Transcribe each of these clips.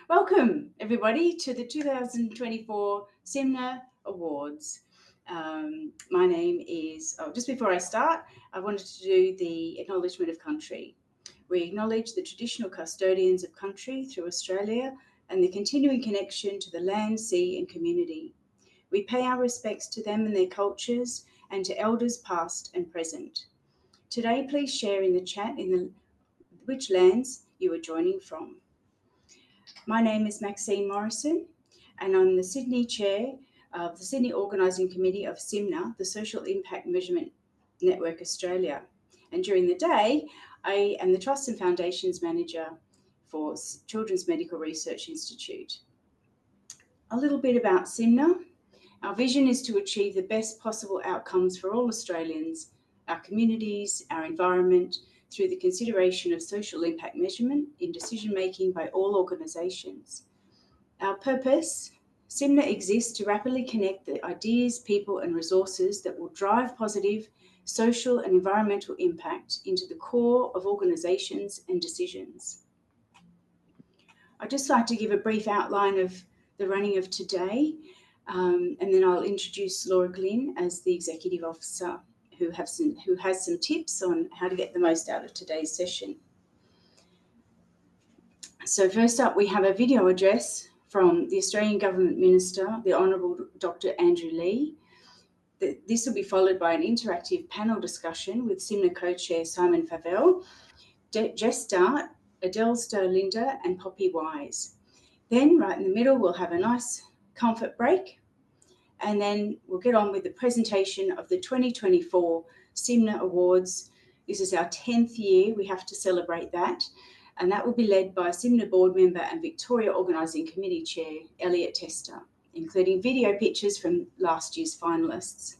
Welcome, everybody, to the 2024 SIMNA Awards. My name is, just before I start, I wanted to do the acknowledgement of country. We acknowledge the traditional custodians of country through Australia and the continuing connection to the land, sea and community. We pay our respects to them and their cultures and to elders past and present. Today, please share in the chat which lands you are joining from. My name is Maxine Morrison, and I'm the Sydney Chair of the Sydney Organising Committee of SIMNA, the Social Impact Measurement Network Australia. And during the day, I am the Trust and Foundations Manager for Children's Medical Research Institute. A little bit about SIMNA. Our vision is to achieve the best possible outcomes for all Australians, our communities, our environment, through the consideration of social impact measurement in decision-making by all organisations. Our purpose, SIMNA exists to rapidly connect the ideas, people and resources that will drive positive social and environmental impact into the core of organisations and decisions. I'd just like to give a brief outline of the running of today, and then I'll introduce Laura Glynn as the Executive Officer who has some tips on how to get the most out of today's session. So first up, we have a video address from the Australian Government Minister, the Honourable Dr Andrew Leigh. This will be followed by an interactive panel discussion with SIMNA Co-Chair Simon Faivel, Jess Dart, Adele Stowe-Lindner and Poppy Wise. Then right in the middle, we'll have a nice comfort break, and then we'll get on with the presentation of the 2024 SIMNA Awards. This is our 10th year. We have to celebrate that. And that will be led by SIMNA board member and Victoria Organising Committee Chair, Elliott, including video pictures from last year's finalists.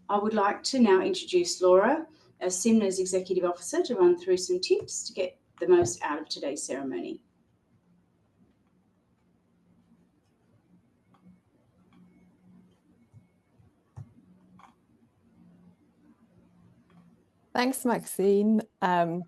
I would like to now introduce Laura as SIMNA's Executive Officer to run through some tips to get the most out of today's ceremony. Thanks, Maxine. I'm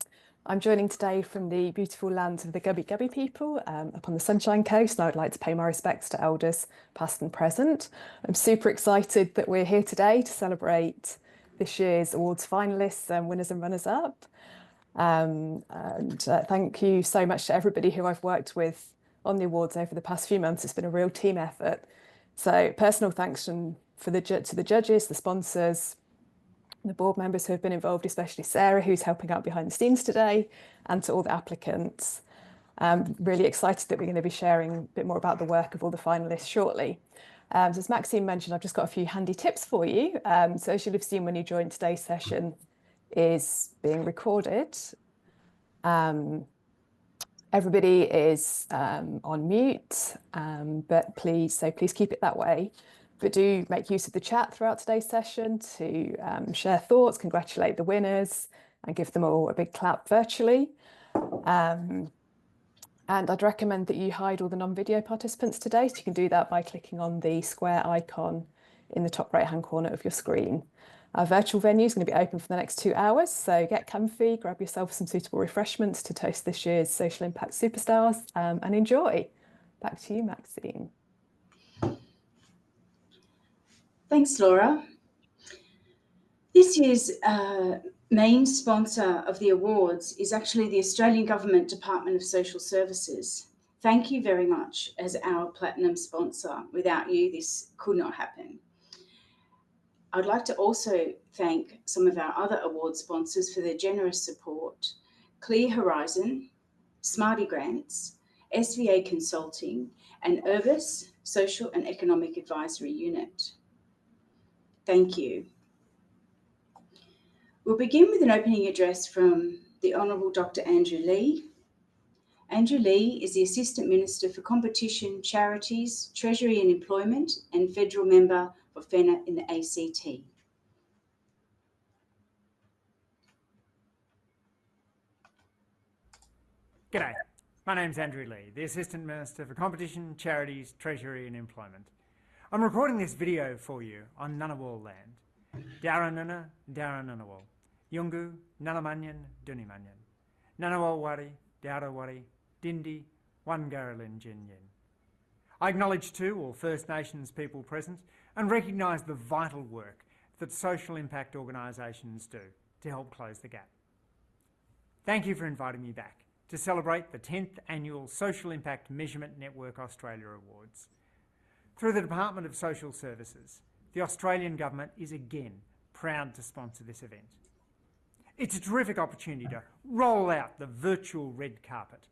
joining today from the beautiful lands of the Gubbi Gubbi people up on the Sunshine Coast, and I would like to pay my respects to elders past and present. I'm super excited that we're here today to celebrate this year's awards finalists and winners and runners-up. Thank you so much to everybody who I've worked with on the awards over the past few months. It's been a real team effort. So personal thanks to the judges, the sponsors, the board members who have been involved, especially Sarah, who's helping out behind the scenes today, and to all the applicants. I'm really excited that we're going to be sharing a bit more about the work of all the finalists shortly. So as Maxine mentioned, I've just got a few handy tips for you. So as you'll have seen when you joined, today's session is being recorded. Everybody is on mute, but please keep it that way. But do make use of the chat throughout today's session to share thoughts, congratulate the winners, and give them all a big clap virtually. And I'd recommend that you hide all the non-video participants today. So you can do that by clicking on the square icon in the top right-hand corner of your screen. Our virtual venue is going to be open for the next 2 hours. So get comfy, grab yourself some suitable refreshments to toast this year's social impact superstars, and enjoy. Back to you, Maxine. Thanks, Laura. This year's main sponsor of the awards is actually the Australian Government Department of Social Services. Thank you very much as our platinum sponsor. Without you, this could not happen. I'd like to also thank some of our other award sponsors for their generous support: Clear Horizon, Smarty Grants, SVA Consulting, and Urbis Social and Economic Advisory Unit. Thank you. We'll begin with an opening address from the Honourable Dr Andrew Leigh. Andrew Leigh is the Assistant Minister for Competition, Charities, Treasury and Employment, and Federal Member for FENA in the ACT. G'day, my name's Andrew Leigh, the Assistant Minister for Competition, Charities, Treasury and Employment. I'm recording this video for you on Ngunnawal land. Daranuna, Daranunawal, Yungu, Nalamanyan, Dunimanyan, Ngunnawal Wari, Darawari, Dindi, Wangaralin Jinyin. I acknowledge too all First Nations people present and recognise the vital work that social impact organisations do to help close the gap. Thank you for inviting me back to celebrate the 10th Annual Social Impact Measurement Network Australia Awards. Through the Department of Social Services, the Australian Government is again proud to sponsor this event. It's a terrific opportunity to roll out the virtual red carpet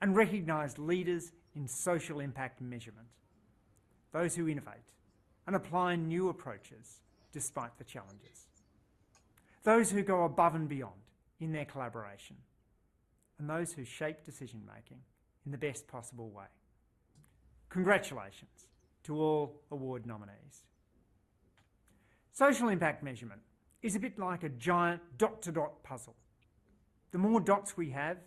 and recognise leaders in social impact measurement, those who innovate and apply new approaches despite the challenges, those who go above and beyond in their collaboration, and those who shape decision-making in the best possible way. Congratulations to all award nominees. Social impact measurement is a bit like a giant dot-to-dot puzzle. The more dots we have,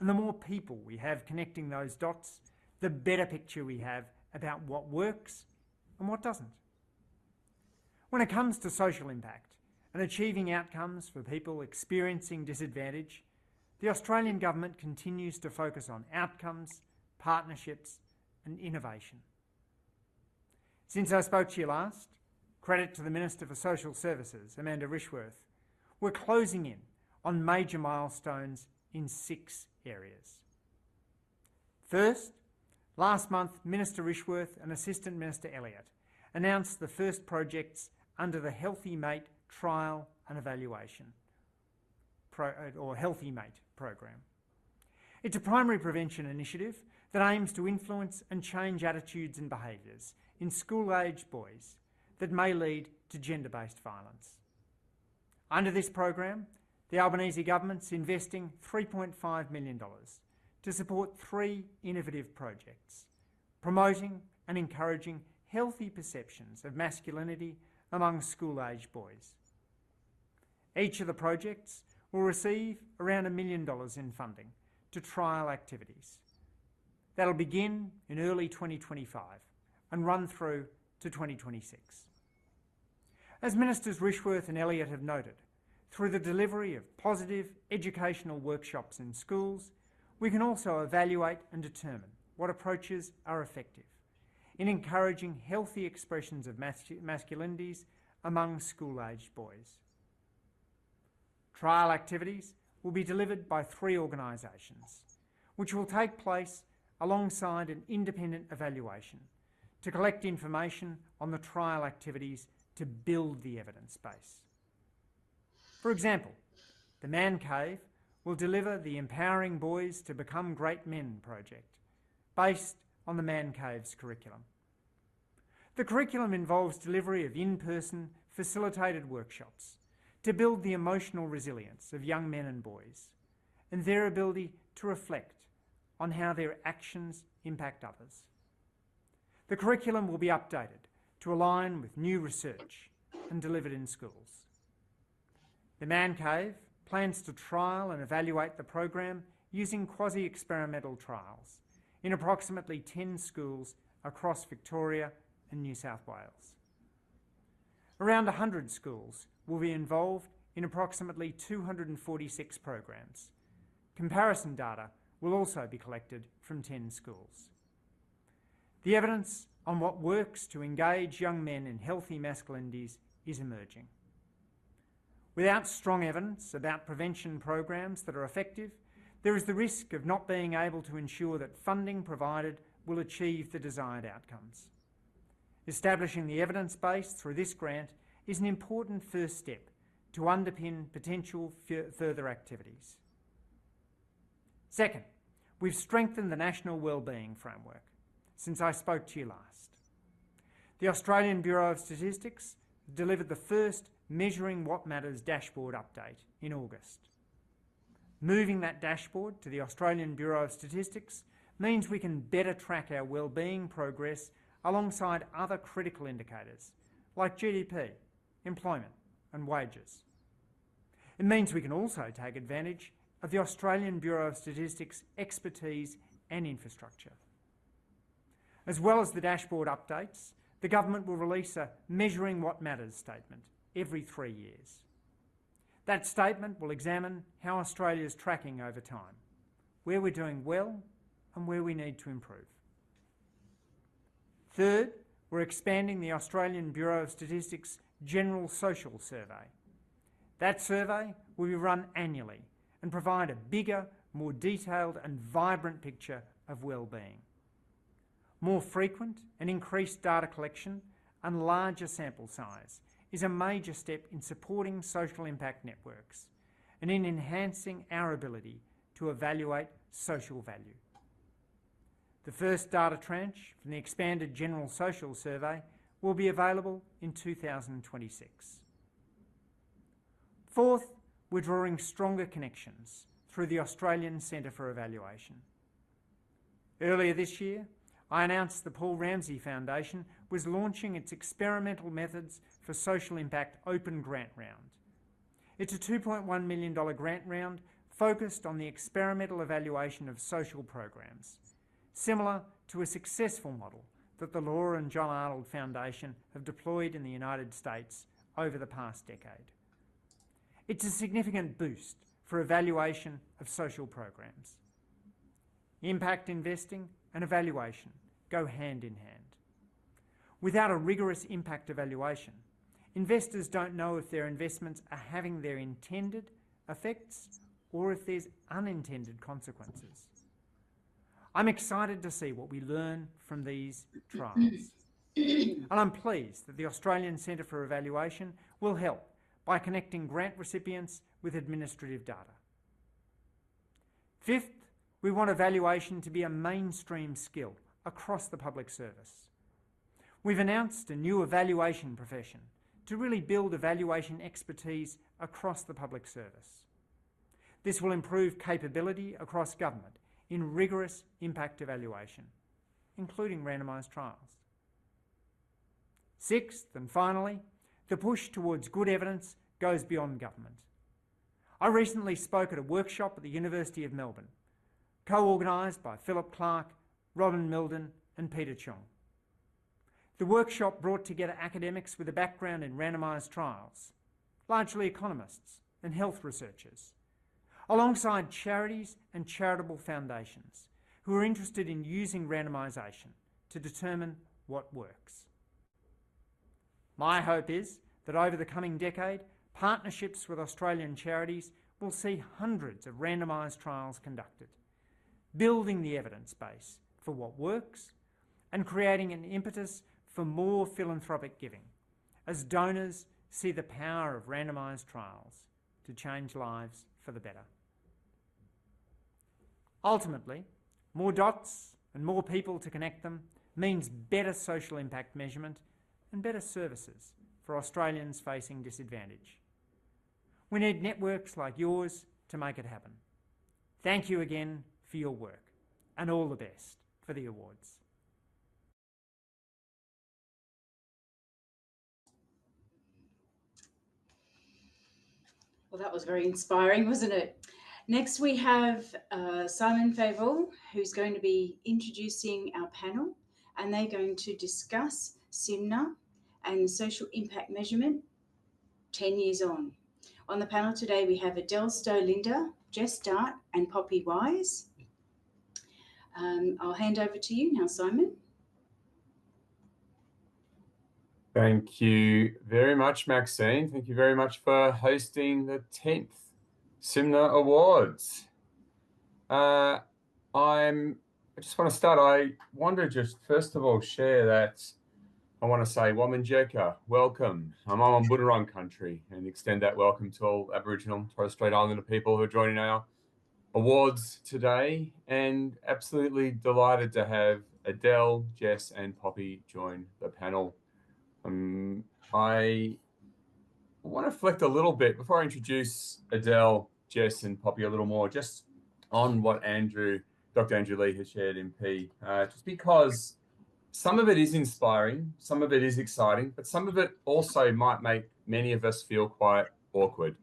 and the more people we have connecting those dots, the better picture we have about what works and what doesn't. When it comes to social impact and achieving outcomes for people experiencing disadvantage, the Australian Government continues to focus on outcomes, partnerships and innovation. Since I spoke to you last, credit to the Minister for Social Services, Amanda Rishworth, we're closing in on major milestones in 6 areas. First, last month, Minister Rishworth and Assistant Minister Elliott announced the first projects under the Healthy Mate Trial and Evaluation, or Healthy Mate program. It's a primary prevention initiative that aims to influence and change attitudes and behaviours in school-aged boys that may lead to gender-based violence. Under this program, the Albanese government's investing $3.5 million to support 3 innovative projects, promoting and encouraging healthy perceptions of masculinity among school-aged boys. Each of the projects will receive around $1 million in funding to trial activities. That'll begin in early 2025 and run through to 2026. As Ministers Rishworth and Elliott have noted, through the delivery of positive educational workshops in schools, we can also evaluate and determine what approaches are effective in encouraging healthy expressions of masculinities among school-aged boys. Trial activities will be delivered by 3 organisations, which will take place alongside an independent evaluation to collect information on the trial activities to build the evidence base. For example, the Man Cave will deliver the Empowering Boys to Become Great Men project, based on the Man Cave's curriculum. The curriculum involves delivery of in-person facilitated workshops to build the emotional resilience of young men and boys and their ability to reflect on how their actions impact others. The curriculum will be updated to align with new research and delivered in schools. The Man Cave plans to trial and evaluate the program using quasi-experimental trials in approximately 10 schools across Victoria and New South Wales. Around 100 schools will be involved in approximately 246 programs. Comparison data will also be collected from 10 schools. The evidence on what works to engage young men in healthy masculinities is emerging. Without strong evidence about prevention programs that are effective, there is the risk of not being able to ensure that funding provided will achieve the desired outcomes. Establishing the evidence base through this grant is an important first step to underpin potential further activities. Second, we've strengthened the National Wellbeing Framework since I spoke to you last. The Australian Bureau of Statistics delivered the first Measuring What Matters dashboard update in August. Moving that dashboard to the Australian Bureau of Statistics means we can better track our wellbeing progress alongside other critical indicators like GDP, employment and wages. It means we can also take advantage of the Australian Bureau of Statistics' expertise and infrastructure. As well as the dashboard updates, the government will release a Measuring What Matters statement every 3 years. That statement will examine how Australia is tracking over time, where we're doing well and where we need to improve. Third, we're expanding the Australian Bureau of Statistics General Social Survey. That survey will be run annually and provide a bigger, more detailed and vibrant picture of well-being. More frequent and increased data collection and larger sample size is a major step in supporting social impact networks and in enhancing our ability to evaluate social value. The first data tranche from the expanded General Social Survey will be available in 2026. Fourth, we're drawing stronger connections through the Australian Centre for Evaluation. Earlier this year, I announced the Paul Ramsay Foundation was launching its Experimental Methods for Social Impact Open Grant Round. It's a $2.1 million grant round focused on the experimental evaluation of social programs, similar to a successful model that the Laura and John Arnold Foundation have deployed in the United States over the past decade. It's a significant boost for evaluation of social programs. Impact investing and evaluation go hand in hand. Without a rigorous impact evaluation, investors don't know if their investments are having their intended effects or if there's unintended consequences. I'm excited to see what we learn from these trials. And I'm pleased that the Australian Centre for Evaluation will help by connecting grant recipients with administrative data. Fifth, we want evaluation to be a mainstream skill across the public service. We've announced a new evaluation profession to really build evaluation expertise across the public service. This will improve capability across government in rigorous impact evaluation, including randomised trials. Sixth, and finally, the push towards good evidence goes beyond government. I recently spoke at a workshop at the University of Melbourne, co-organised by Philip Clark, Robin Milden and Peter Chung. The workshop brought together academics with a background in randomised trials, largely economists and health researchers, alongside charities and charitable foundations who are interested in using randomisation to determine what works. My hope is that over the coming decade, partnerships with Australian charities will see hundreds of randomised trials conducted, building the evidence base for what works and creating an impetus for more philanthropic giving as donors see the power of randomised trials to change lives for the better. Ultimately, more dots and more people to connect them means better social impact measurement and better services for Australians facing disadvantage. We need networks like yours to make it happen. Thank you again for your work, and all the best for the awards. Well, that was very inspiring, wasn't it? Next, we have Simon Faivel, who's going to be introducing our panel, and they're going to discuss SIMNA and social impact measurement 10 years on. On the panel today, we have Adele Stowe-Lindner, Jess Dart, and Poppy Wise. I'll hand over to you now, Simon. Thank you very much, Maxine. Thank you very much for hosting the 10th SIMNA Awards. I just want to start. I want to just first of all share that I want to say Wominjeka, welcome. I'm on Boonwurrung country and extend that welcome to all Aboriginal and Torres Strait Islander people who are joining our awards today, and absolutely delighted to have Adele, Jess and Poppy join the panel. I want to reflect a little bit before I introduce Adele, Jess and Poppy a little more just on what Dr. Andrew Leigh has shared, MP, just because some of it is inspiring, some of it is exciting, but some of it also might make many of us feel quite awkward.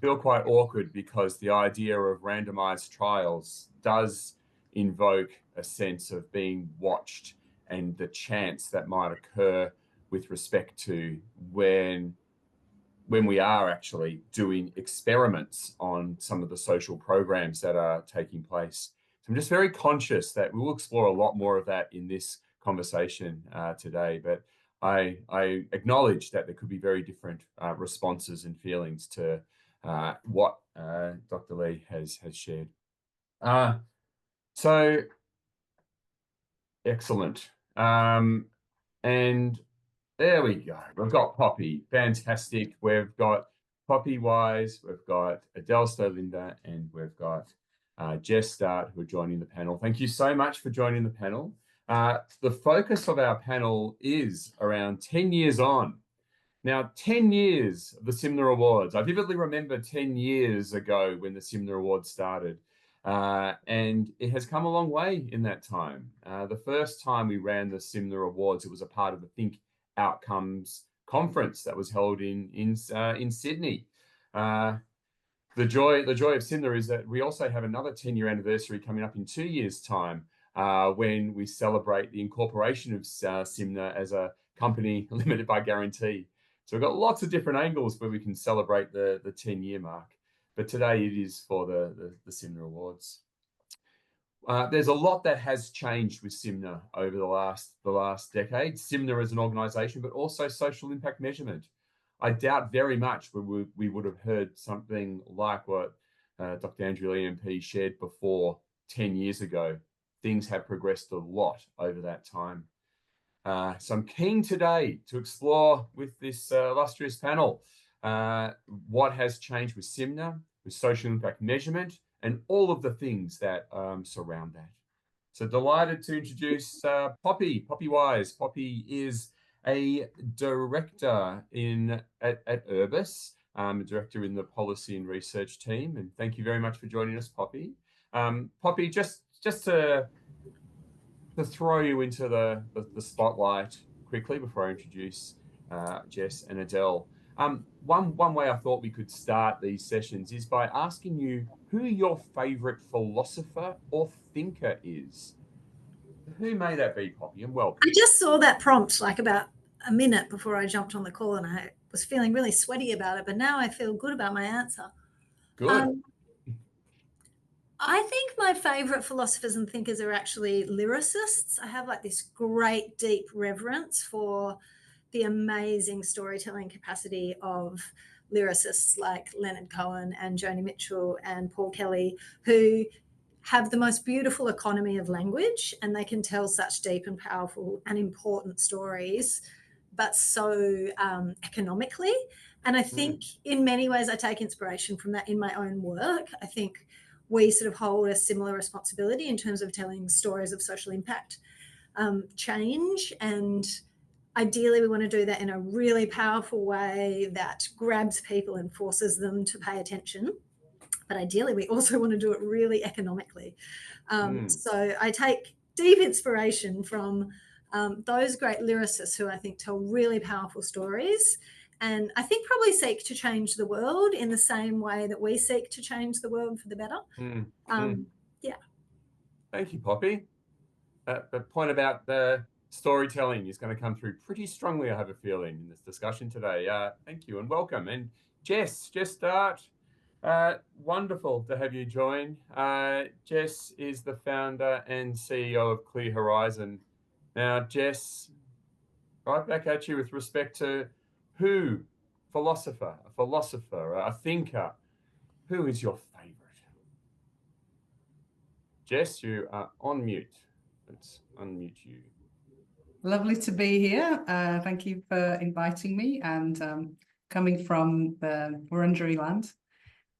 Because the idea of randomized trials does invoke a sense of being watched and the chance that might occur with respect to when we are actually doing experiments on some of the social programs that are taking place So I'm just very conscious that we will explore a lot more of that in this conversation today, but I acknowledge that there could be very different responses and feelings to what Dr. Leigh has shared. So excellent. And there we go. We've got Poppy. Fantastic. We've got Poppy Wise, we've got Adele Stowe-Lindner, and we've got Jess Dart, who are joining the panel. Thank you so much for joining the panel. The focus of our panel is around 10 years on. Now, 10 years of the SIMNA Awards. I vividly remember 10 years ago when the SIMNA Awards started. And it has come a long way in that time. The first time we ran the SIMNA Awards, it was a part of the Think Outcomes conference that was held in Sydney. The joy of SIMNA is that we also have another 10-year anniversary coming up in 2 years' time when we celebrate the incorporation of SIMNA as a company limited by guarantee. So we've got lots of different angles where we can celebrate the 10-year mark. But today it is for the SIMNA Awards. There's a lot that has changed with SIMNA over the last decade. SIMNA as an organisation, but also social impact measurement. I doubt very much we would have heard something like what Dr. Andrew Leigh MP shared before 10 years ago. Things have progressed a lot over that time. So I'm keen today to explore with this illustrious panel what has changed with SIMNA, with social impact measurement, and all of the things that surround that. So delighted to introduce Poppy Wise. Poppy is a director at Urbis, a director in the policy and research team. And thank you very much for joining us, Poppy. Poppy, just to throw you into the spotlight quickly before I introduce Jess and Adele. One way I thought we could start these sessions is by asking you who your favourite philosopher or thinker is. Who may that be, Poppy? And welcome. I just saw that prompt like about a minute before I jumped on the call, and I was feeling really sweaty about it, but now I feel good about my answer. Good. I think my favourite philosophers and thinkers are actually lyricists. I have like this great deep reverence for the amazing storytelling capacity of lyricists like Leonard Cohen and Joni Mitchell and Paul Kelly, who have the most beautiful economy of language, and they can tell such deep and powerful and important stories, but so economically. And I think in many ways I take inspiration from that in my own work. I think we sort of hold a similar responsibility in terms of telling stories of social impact change, and ideally we want to do that in a really powerful way that grabs people and forces them to pay attention. But ideally we also want to do it really economically. So I take deep inspiration from those great lyricists who I think tell really powerful stories, and I think probably seek to change the world in the same way that we seek to change the world for the better. Yeah. Thank you, Poppy. The point about the storytelling is going to come through pretty strongly, I have a feeling, in this discussion today. Thank you and welcome. And Jess Dart, wonderful to have you join. Jess is the founder and CEO of Clear Horizon. Now, Jess, right back at you with respect to who, a thinker, who is your favourite? Jess, you are on mute. Let's unmute you. Lovely to be here. Thank you for inviting me, and coming from the Wurundjeri land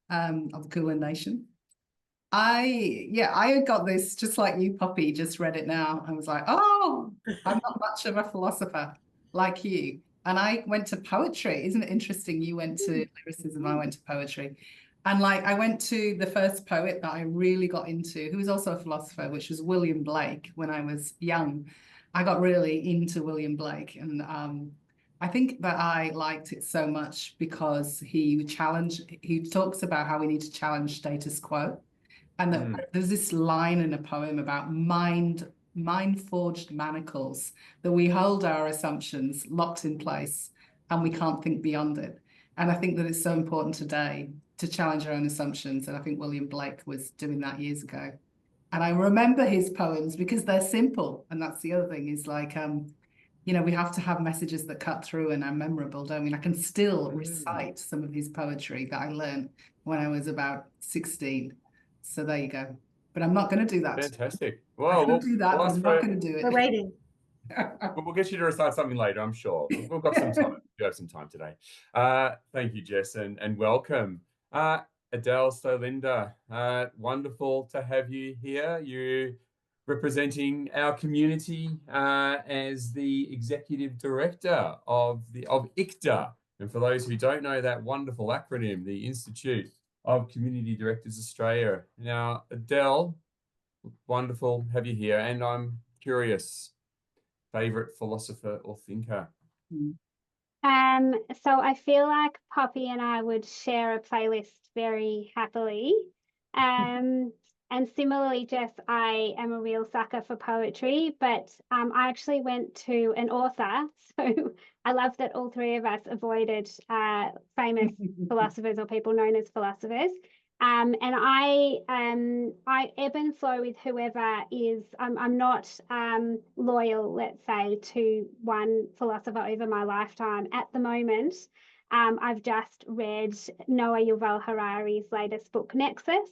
of the Kulin Nation. I got this just like you, Poppy, just read it now. I was like, oh, I'm not much of a philosopher like you. And I went to poetry. Isn't it interesting? You went to lyricism, I went to poetry. And like I went to the first poet that I really got into, who was also a philosopher, which was William Blake. When I was young, I got really into William Blake. And I think that I liked it so much because he talks about how we need to challenge status quo. And there's this line in a poem about mind-forged manacles, that we hold our assumptions locked in place and we can't think beyond it. And I think that it's so important today to challenge our own assumptions. And I think William Blake was doing that years ago. And I remember his poems because they're simple. And that's the other thing is like, you know, we have to have messages that cut through and are memorable, don't we? And I can still recite some of his poetry that I learned when I was about 16. So there you go. But I'm not going to do that. Fantastic. Well, Well, do that, but I'm not going to do it. We're waiting. We'll get you to recite something later, I'm sure. We've got some time. We have some time today. Thank you, Jess, and welcome. Adele Stowe-Lindner, wonderful to have you here. You're representing our community as the Executive Director of ICTA. And for those who don't know that wonderful acronym, the Institute of Community Directors Australia. Now, Adele, wonderful to have you here. And I'm curious, favorite philosopher or thinker? So I feel like Poppy and I would share a playlist very happily. And similarly, Jess, I am a real sucker for poetry, but I actually went to an author. So I love that all three of us avoided famous philosophers or people known as philosophers. And I ebb and flow with whoever is. I'm not loyal, let's say, to one philosopher over my lifetime. At the moment, I've just read Noah Yuval Harari's latest book, Nexus,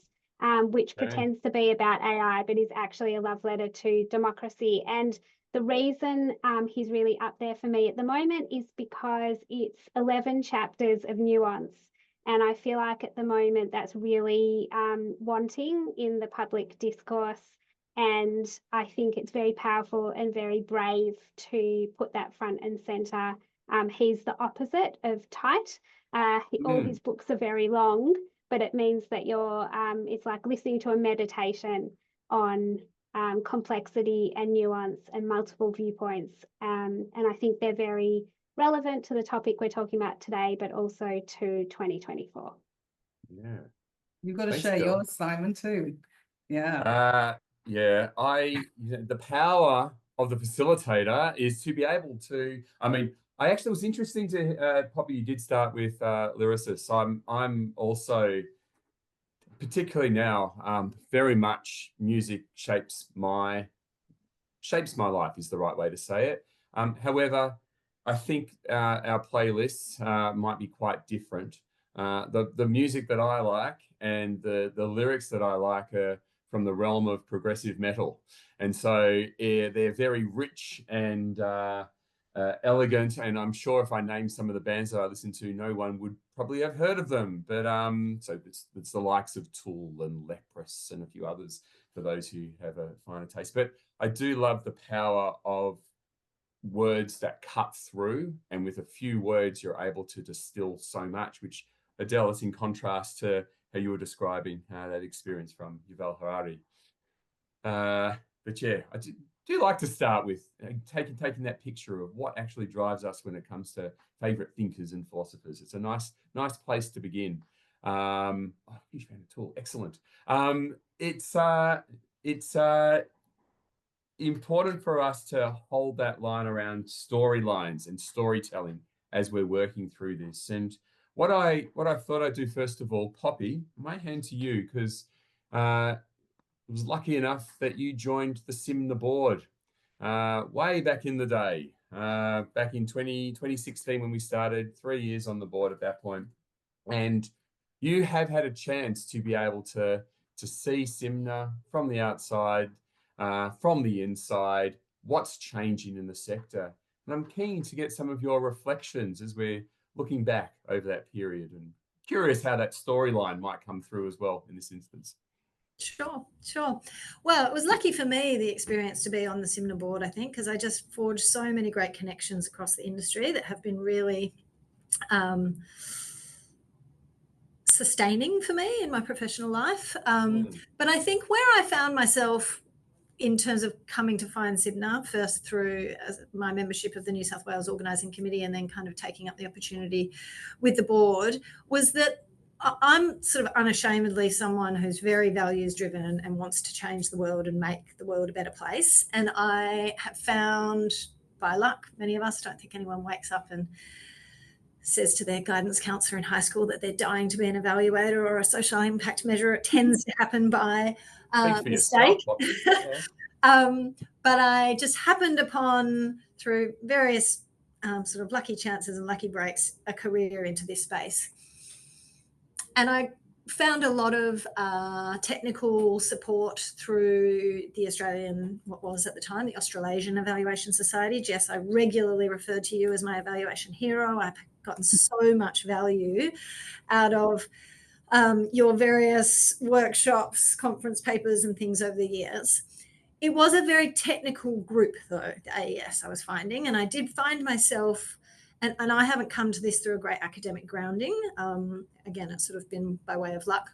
which pretends to be about AI, but is actually a love letter to democracy. And the reason he's really up there for me at the moment is because it's 11 chapters of nuance. And I feel like at the moment that's really wanting in the public discourse. And I think it's very powerful and very brave to put that front and centre. He's the opposite of tight. All his books are very long, but it means that it's like listening to a meditation on complexity and nuance and multiple viewpoints. And I think they're very relevant to the topic we're talking about today, but also to 2024. Yeah. You've got to share yours, Simon, too. Yeah. Yeah. The power of the facilitator is to be able to, I actually was interesting to, Poppy, you did start with lyricists. I'm also, particularly now, very much music shapes my life is the right way to say it. However, I think our playlists might be quite different. The music that I like and the lyrics that I like are from the realm of progressive metal. And so they're very rich and elegant. And I'm sure if I name some of the bands that I listen to, no one would probably have heard of them. But so it's the likes of Tool and Leprous and a few others for those who have a finer taste. But I do love the power of words that cut through, and with a few words you're able to distill so much, which, Adele, is in contrast to how you were describing that experience from Yuval Harari. But yeah, I do like to start with taking that picture of what actually drives us when it comes to favorite thinkers and philosophers. It's a nice place to begin. Huge fan of Tool. Excellent. It's important for us to hold that line around storylines and storytelling as we're working through this. And what I thought I'd do first of all, Poppy, I might hand to you because I was lucky enough that you joined the SIMNA board way back in the day, back in 2016 when we started, 3 years on the board at that point. And you have had a chance to be able to see SIMNA from the outside, from the inside, what's changing in the sector. And I'm keen to get some of your reflections as we're looking back over that period, and curious how that storyline might come through as well in this instance. Sure. Well, it was lucky for me, the experience to be on the SIMNA board, I think, because I just forged so many great connections across the industry that have been really sustaining for me in my professional life. But I think where I found myself in terms of coming to find SIMNA, first through my membership of the New South Wales Organising Committee and then kind of taking up the opportunity with the board, was that I'm sort of unashamedly someone who's very values driven and wants to change the world and make the world a better place. And I have found, by luck, many of us, don't think anyone wakes up and says to their guidance counsellor in high school that they're dying to be an evaluator or a social impact measurer. It tends to happen by mistake. But I just happened upon, through various sort of lucky chances and lucky breaks, a career into this space. And I found a lot of technical support through the Australian, what was at the time, the Australasian Evaluation Society. Jess, I regularly referred to you as my evaluation hero. I've gotten so much value out of your various workshops, conference papers and things over the years. It was a very technical group, though, the AES, I was finding, and I did find myself, and I haven't come to this through a great academic grounding. Again, it's sort of been by way of luck.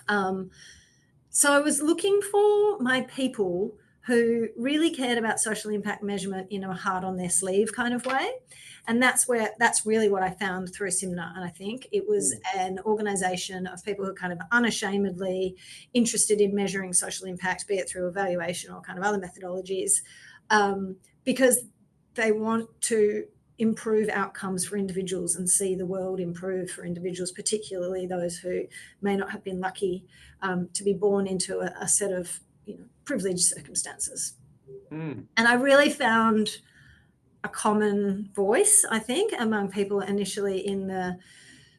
So I was looking for my people who really cared about social impact measurement in a heart on their sleeve kind of way. And that's really what I found through SIMNA. And I think it was an organisation of people who are kind of unashamedly interested in measuring social impact, be it through evaluation or kind of other methodologies, because they want to improve outcomes for individuals and see the world improve for individuals, particularly those who may not have been lucky to be born into a set of privileged circumstances. And I really found a common voice, I think, among people initially in the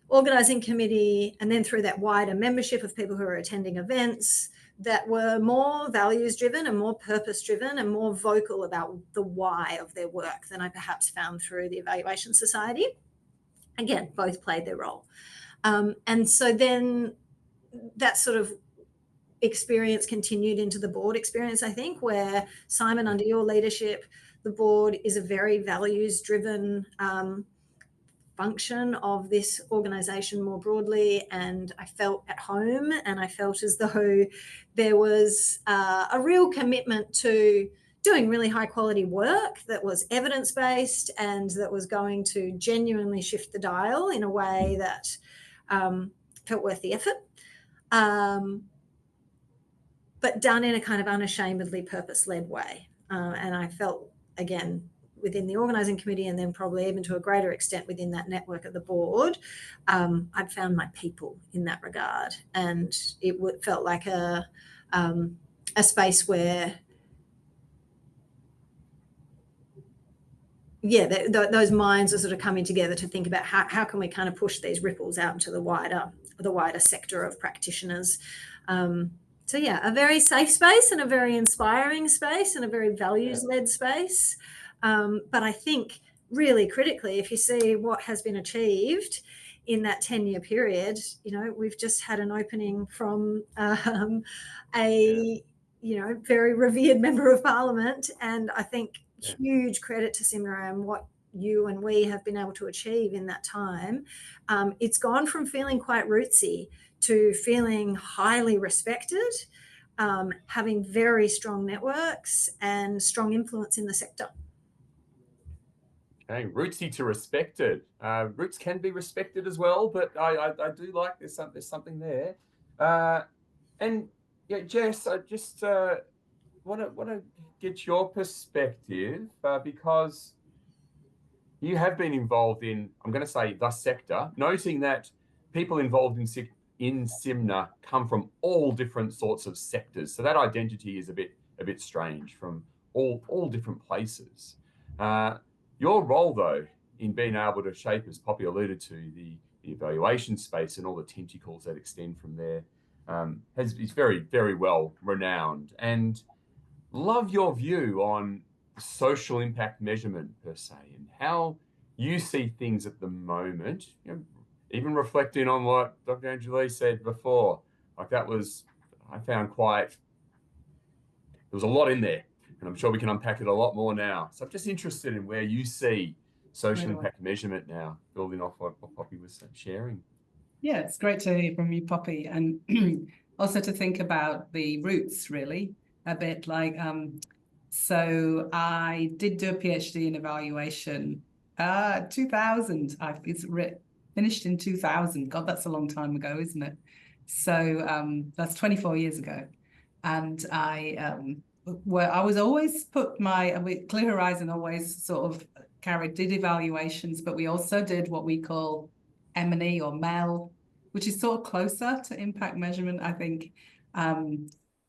organising committee, and then through that wider membership of people who are attending events that were more values driven and more purpose driven and more vocal about the why of their work than I perhaps found through the Evaluation Society. Again, both played their role. And so then that sort of experience continued into the board experience, I think, where Simon, under your leadership, the board is a very values-driven function of this organisation more broadly, and I felt at home, and I felt as though there was a real commitment to doing really high-quality work that was evidence-based and that was going to genuinely shift the dial in a way that felt worth the effort, but done in a kind of unashamedly purpose-led way. And I felt, again, within the organising committee, and then probably even to a greater extent within that network at the board, I'd found my people in that regard. And it felt like a space where, those minds are sort of coming together to think about how can we kind of push these ripples out into the wider sector of practitioners. So yeah, a very safe space and a very inspiring space and a very values-led space. But I think really critically, if you see what has been achieved in that 10-year period, we've just had an opening from a very revered member of Parliament, and I think huge credit to SIMNA and what you and we have been able to achieve in that time. It's gone from feeling quite rootsy to feeling highly respected, having very strong networks and strong influence in the sector. Okay, rootsy to respected. Roots can be respected as well, but I do like there's something there. And yeah, Jess, I just want to get your perspective because you have been involved in, I'm going to say, the sector, noting that people involved in SIMNA come from all different sorts of sectors. So that identity is a bit strange from all different places. Your role, though, in being able to shape, as Poppy alluded to, the evaluation space and all the tentacles that extend from there, is very, very well renowned. And love your view on social impact measurement per se and how you see things at the moment. Even reflecting on what Dr. Andrew Leigh said before, like that was, I found quite, there was a lot in there, and I'm sure we can unpack it a lot more now. So I'm just interested in where you see social impact measurement now, building off what Poppy was sharing. Yeah, it's great to hear from you, Poppy, and also to think about the roots, really, a bit like, so I did do a PhD in evaluation, 2000, finished in 2000. God, that's a long time ago, isn't it? So that's 24 years ago. And I was always Clear Horizon always sort of did evaluations, but we also did what we call M&E or MEL, which is sort of closer to impact measurement, I think.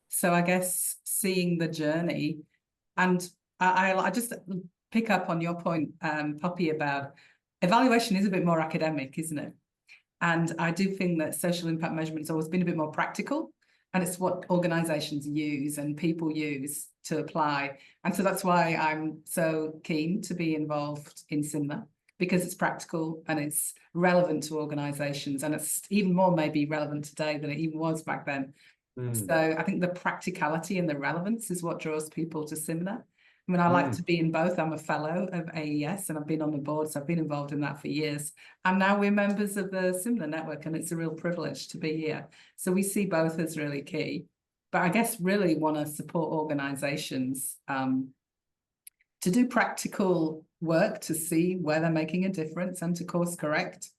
So I guess seeing the journey, and I just pick up on your point, Poppy, about evaluation is a bit more academic, isn't it? And I do think that social impact measurement has always been a bit more practical, and it's what organisations use and people use to apply. And so that's why I'm so keen to be involved in SIMNA, because it's practical and it's relevant to organisations, and it's even more maybe relevant today than it even was back then. So I think the practicality and the relevance is what draws people to SIMNA. I mean, I like to be in both. I'm a fellow of AES and I've been on the board, so I've been involved in that for years. And now we're members of the SIMNA network, and it's a real privilege to be here. So we see both as really key. But I guess really want to support organisations to do practical work to see where they're making a difference and to course correct.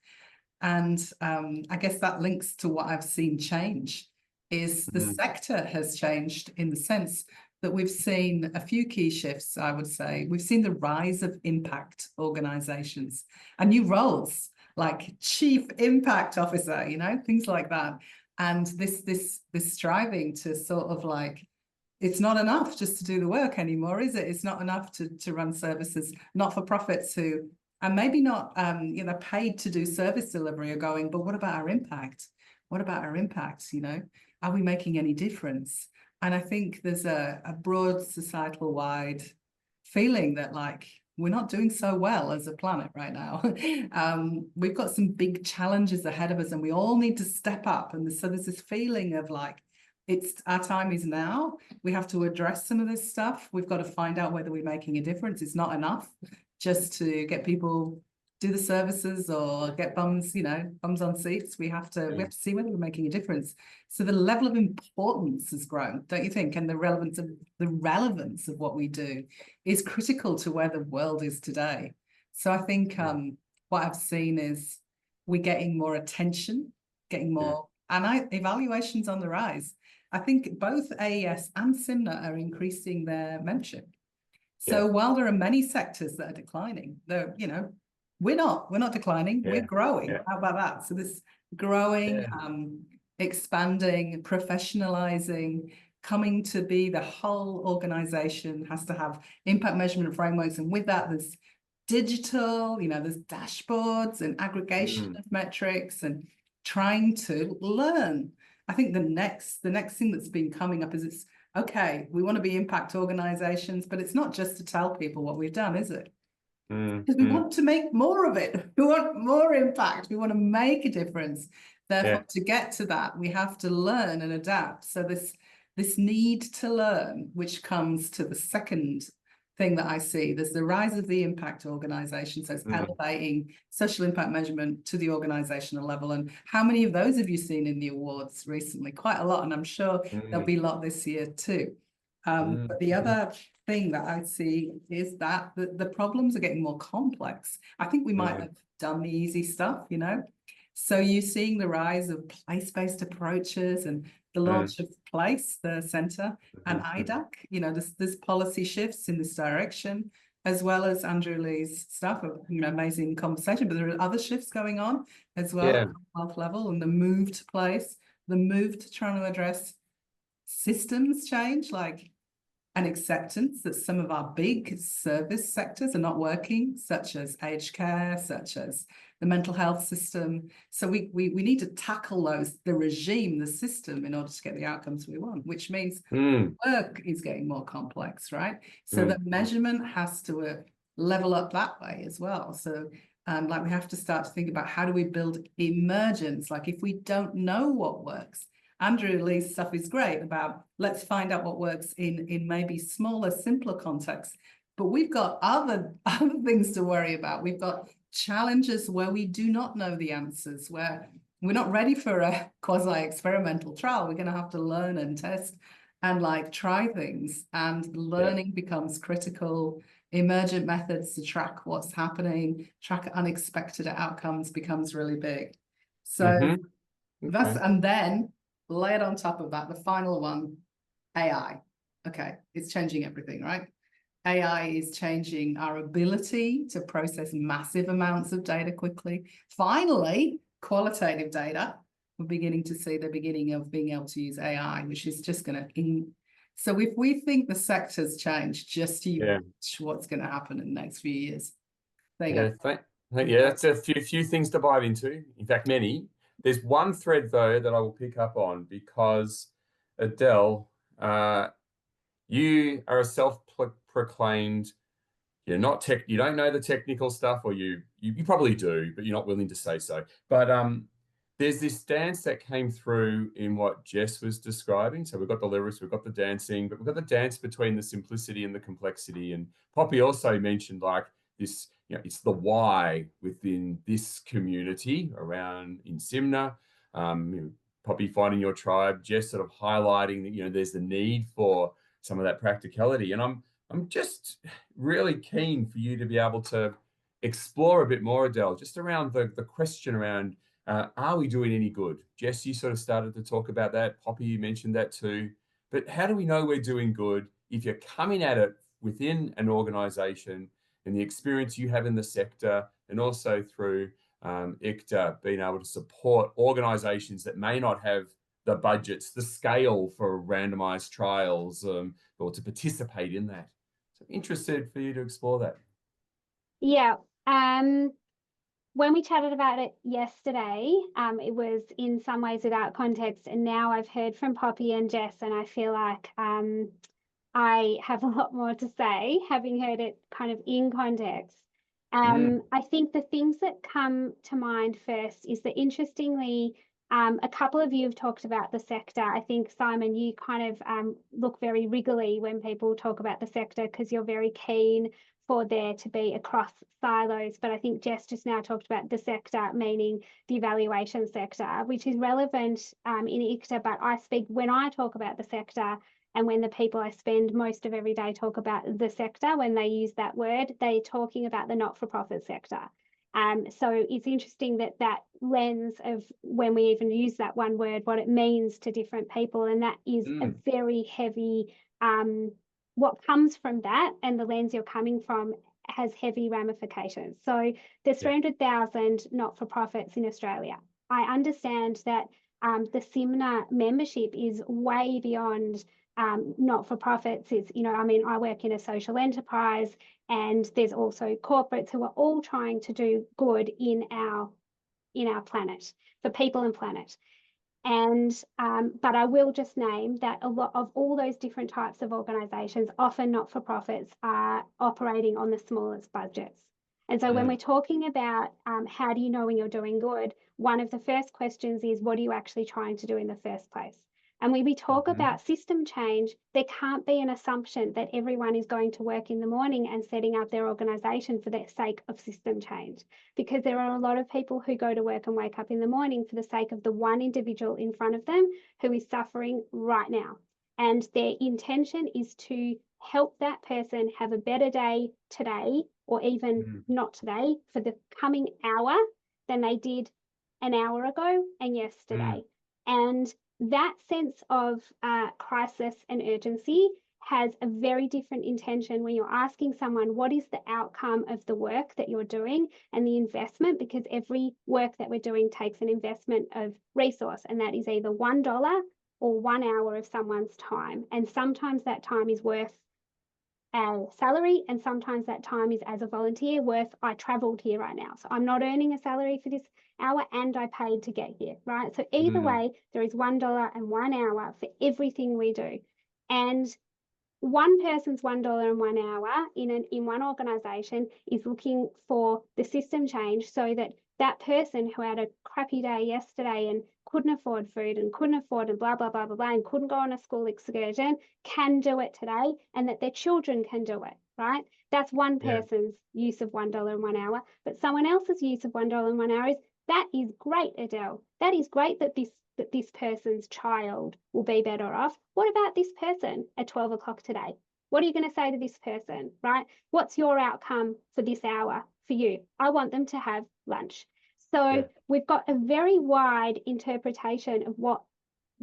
And I guess that links to what I've seen change is the sector has changed in the sense that we've seen a few key shifts, I would say. We've seen the rise of impact organisations and new roles like Chief Impact Officer, you know, things like that. And this striving to sort of like, it's not enough just to do the work anymore, is it? It's not enough to run services, not-for-profits who are maybe not you know, paid to do service delivery are going, but what about our impact? What about our impact, you know? Are we making any difference? And I think there's a broad societal wide feeling that like we're not doing so well as a planet right now. We've got some big challenges ahead of us and we all need to step up. And so there's this feeling of like, it's our time is now. We have to address some of this stuff. We've got to find out whether we're making a difference. It's not enough just to get people do the services or get bums, you know, bums on seats. We have to see whether we're making a difference. So the level of importance has grown, don't you think? And the relevance of what we do is critical to where the world is today. So I think what I've seen is we're getting more attention, getting more, and evaluations on the rise. I think both AES and SIMNA are increasing their membership. So while there are many sectors that are declining, they're, you know, we're not declining, we're growing. How about that? So this growing, expanding, professionalizing, coming to be the whole organization has to have impact measurement frameworks. And with that, there's digital, you know, there's dashboards and aggregation of metrics and trying to learn. I think the next thing that's been coming up is it's, okay, we want to be impact organizations, but it's not just to tell people what we've done, is it? Because we want to make more of it. We want more impact. We want to make a difference. Therefore, to get to that, we have to learn and adapt. So this need to learn, which comes to the second thing that I see, there's the rise of the impact organisation. So it's elevating social impact measurement to the organisational level. And how many of those have you seen in the awards recently? Quite a lot. And I'm sure there'll be a lot this year too. But the other thing that I see is that the problems are getting more complex. I think we might have done the easy stuff, you know. So you're seeing the rise of place-based approaches and the launch of PLACE, the centre, and IDAC. You know, there's policy shifts in this direction, as well as Andrew Leigh's stuff, you know, amazing conversation, but there are other shifts going on as well at the health level, and the move to PLACE, the move to trying to address systems change, like an acceptance that some of our big service sectors are not working, such as aged care, such as the mental health system. So we need to tackle the regime, the system, in order to get the outcomes we want, which means work is getting more complex, right? So the measurement has to level up that way as well. So like we have to start to think about how do we build emergence? Like if we don't know what works, Andrew Leigh's stuff is great about let's find out what works in maybe smaller, simpler contexts. But we've got other things to worry about. We've got challenges where we do not know the answers, where we're not ready for a quasi-experimental trial. We're going to have to learn and test and like try things. And learning becomes critical. Emergent methods to track what's happening, track unexpected outcomes becomes really big. So that's, and then layered on top of that, the final one, AI. Okay, it's changing everything, right? AI is changing our ability to process massive amounts of data quickly. Finally, qualitative data. We're beginning to see the beginning of being able to use AI, which is just going to... So if we think the sector's changed, just you watch what's going to happen in the next few years. There you go. That's a few things to dive into. In fact, many. There's one thread, though, that I will pick up on because, Adele, you are a self-proclaimed... You're not tech. You don't know the technical stuff, or you probably do, but you're not willing to say so. But there's this dance that came through in what Jess was describing. So we've got the lyrics, we've got the dancing, but we've got the dance between the simplicity and the complexity. And Poppy also mentioned like this, it's the why within this community around in SIMNA. Poppy finding your tribe, Jess sort of highlighting that, there's the need for some of that practicality. And I'm just really keen for you to be able to explore a bit more, Adele, just around the question around, are we doing any good? Jess, you sort of started to talk about that. Poppy, you mentioned that too. But how do we know we're doing good if you're coming at it within an organisation and the experience you have in the sector, and also through ICTA being able to support organisations that may not have the budgets, the scale for randomised trials, or to participate in that? So I'm interested for you to explore that. Yeah. When we chatted about it yesterday, it was in some ways without context, and now I've heard from Poppy and Jess, and I feel like I have a lot more to say, having heard it kind of in context. I think the things that come to mind first is that, interestingly, a couple of you have talked about the sector. I think, Simon, you kind of look very wriggly when people talk about the sector because you're very keen for there to be across silos. But I think Jess just now talked about the sector, meaning the evaluation sector, which is relevant in ICTA. But when I talk about the sector, and when the people I spend most of every day talk about the sector, when they use that word, they're talking about the not-for-profit sector. So it's interesting that lens of when we even use that one word, what it means to different people, and that is a very heavy, what comes from that and the lens you're coming from has heavy ramifications. So there's 300,000 not-for-profits in Australia. I understand that the SIMNA membership is way beyond not-for-profits. It's, I work in a social enterprise, and there's also corporates who are all trying to do good in our planet, for people and planet. And but I will just name that a lot of all those different types of organisations, often not-for-profits, are operating on the smallest budgets. And so when we're talking about how do you know when you're doing good, one of the first questions is, what are you actually trying to do in the first place? And when we talk about system change, there can't be an assumption that everyone is going to work in the morning and setting up their organisation for the sake of system change, because there are a lot of people who go to work and wake up in the morning for the sake of the one individual in front of them who is suffering right now. And their intention is to help that person have a better day today, or even not today, for the coming hour than they did an hour ago and yesterday. And that sense of crisis and urgency has a very different intention when you're asking someone, what is the outcome of the work that you're doing and the investment? Because every work that we're doing takes an investment of resource, and that is either $1 or 1 hour of someone's time. And sometimes that time is worth a salary, and sometimes that time is, as a volunteer, worth, I travelled here right now, so I'm not earning a salary for this hour and I paid to get here, right? So either way, there is $1 and 1 hour for everything we do. And one person's $1 and 1 hour in one organisation is looking for the system change so that that person who had a crappy day yesterday and couldn't afford food and couldn't afford and blah, blah, blah, blah, blah, and couldn't go on a school excursion can do it today, and that their children can do it, right? That's one person's use of $1 and 1 hour. But someone else's use of $1 and 1 hour is, that is great, Adele. That is great that this person's child will be better off. What about this person at 12 o'clock today? What are you going to say to this person, right? What's your outcome for this hour for you? I want them to have lunch. So we've got a very wide interpretation of what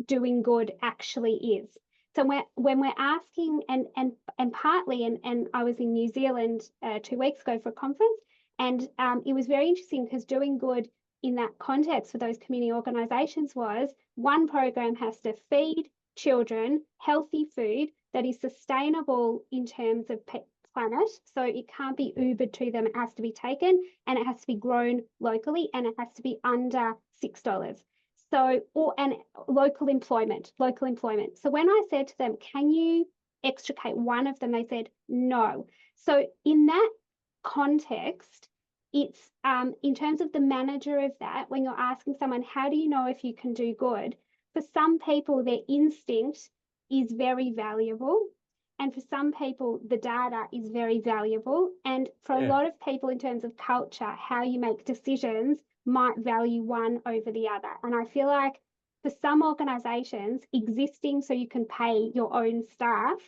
doing good actually is. So when we're asking, and partly, and I was in New Zealand 2 weeks ago for a conference, and it was very interesting because doing good in that context for those community organisations was one program has to feed children healthy food that is sustainable in terms of planet. So it can't be Ubered to them. It has to be taken, and it has to be grown locally, and it has to be under $6. So, and local employment. So when I said to them, can you extricate one of them? They said no. So in that context, it's in terms of the manager of that, when you're asking someone, how do you know if you can do good? For some people, their instinct is very valuable. And for some people, the data is very valuable. And for a lot of people, in terms of culture, how you make decisions might value one over the other. And I feel like for some organisations, existing so you can pay your own staff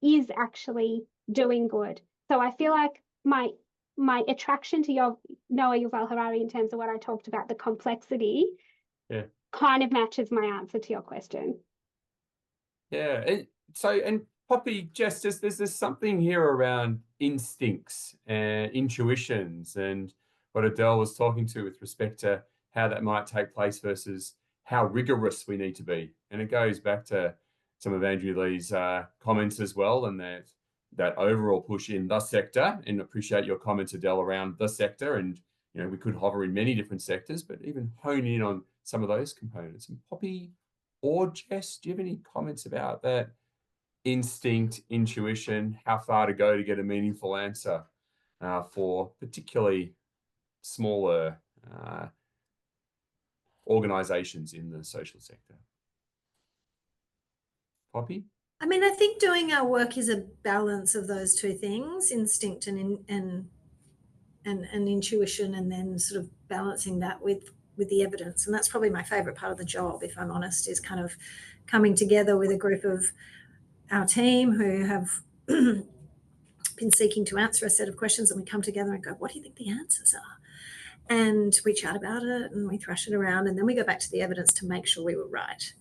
is actually doing good. So I feel like my attraction to Noah Yuval Harari in terms of what I talked about, the complexity, kind of matches my answer to your question. Yeah. And Poppy, Jess, there's something here around instincts and intuitions and what Adele was talking to with respect to how that might take place versus how rigorous we need to be. And it goes back to some of Andrew Leigh's comments as well, and that overall push in the sector. And appreciate your comments, Adele, around the sector. And we could hover in many different sectors, but even hone in on some of those components. And Poppy or Jess, do you have any comments about that? Instinct, intuition, how far to go to get a meaningful answer for particularly smaller organisations in the social sector. Poppy? I mean, I think doing our work is a balance of those two things, instinct and intuition, and then sort of balancing that with the evidence. And that's probably my favourite part of the job, if I'm honest, is kind of coming together with a group of our team who have been seeking to answer a set of questions, and we come together and go, what do you think the answers are? And we chat about it and we thrash it around, and then we go back to the evidence to make sure we were right.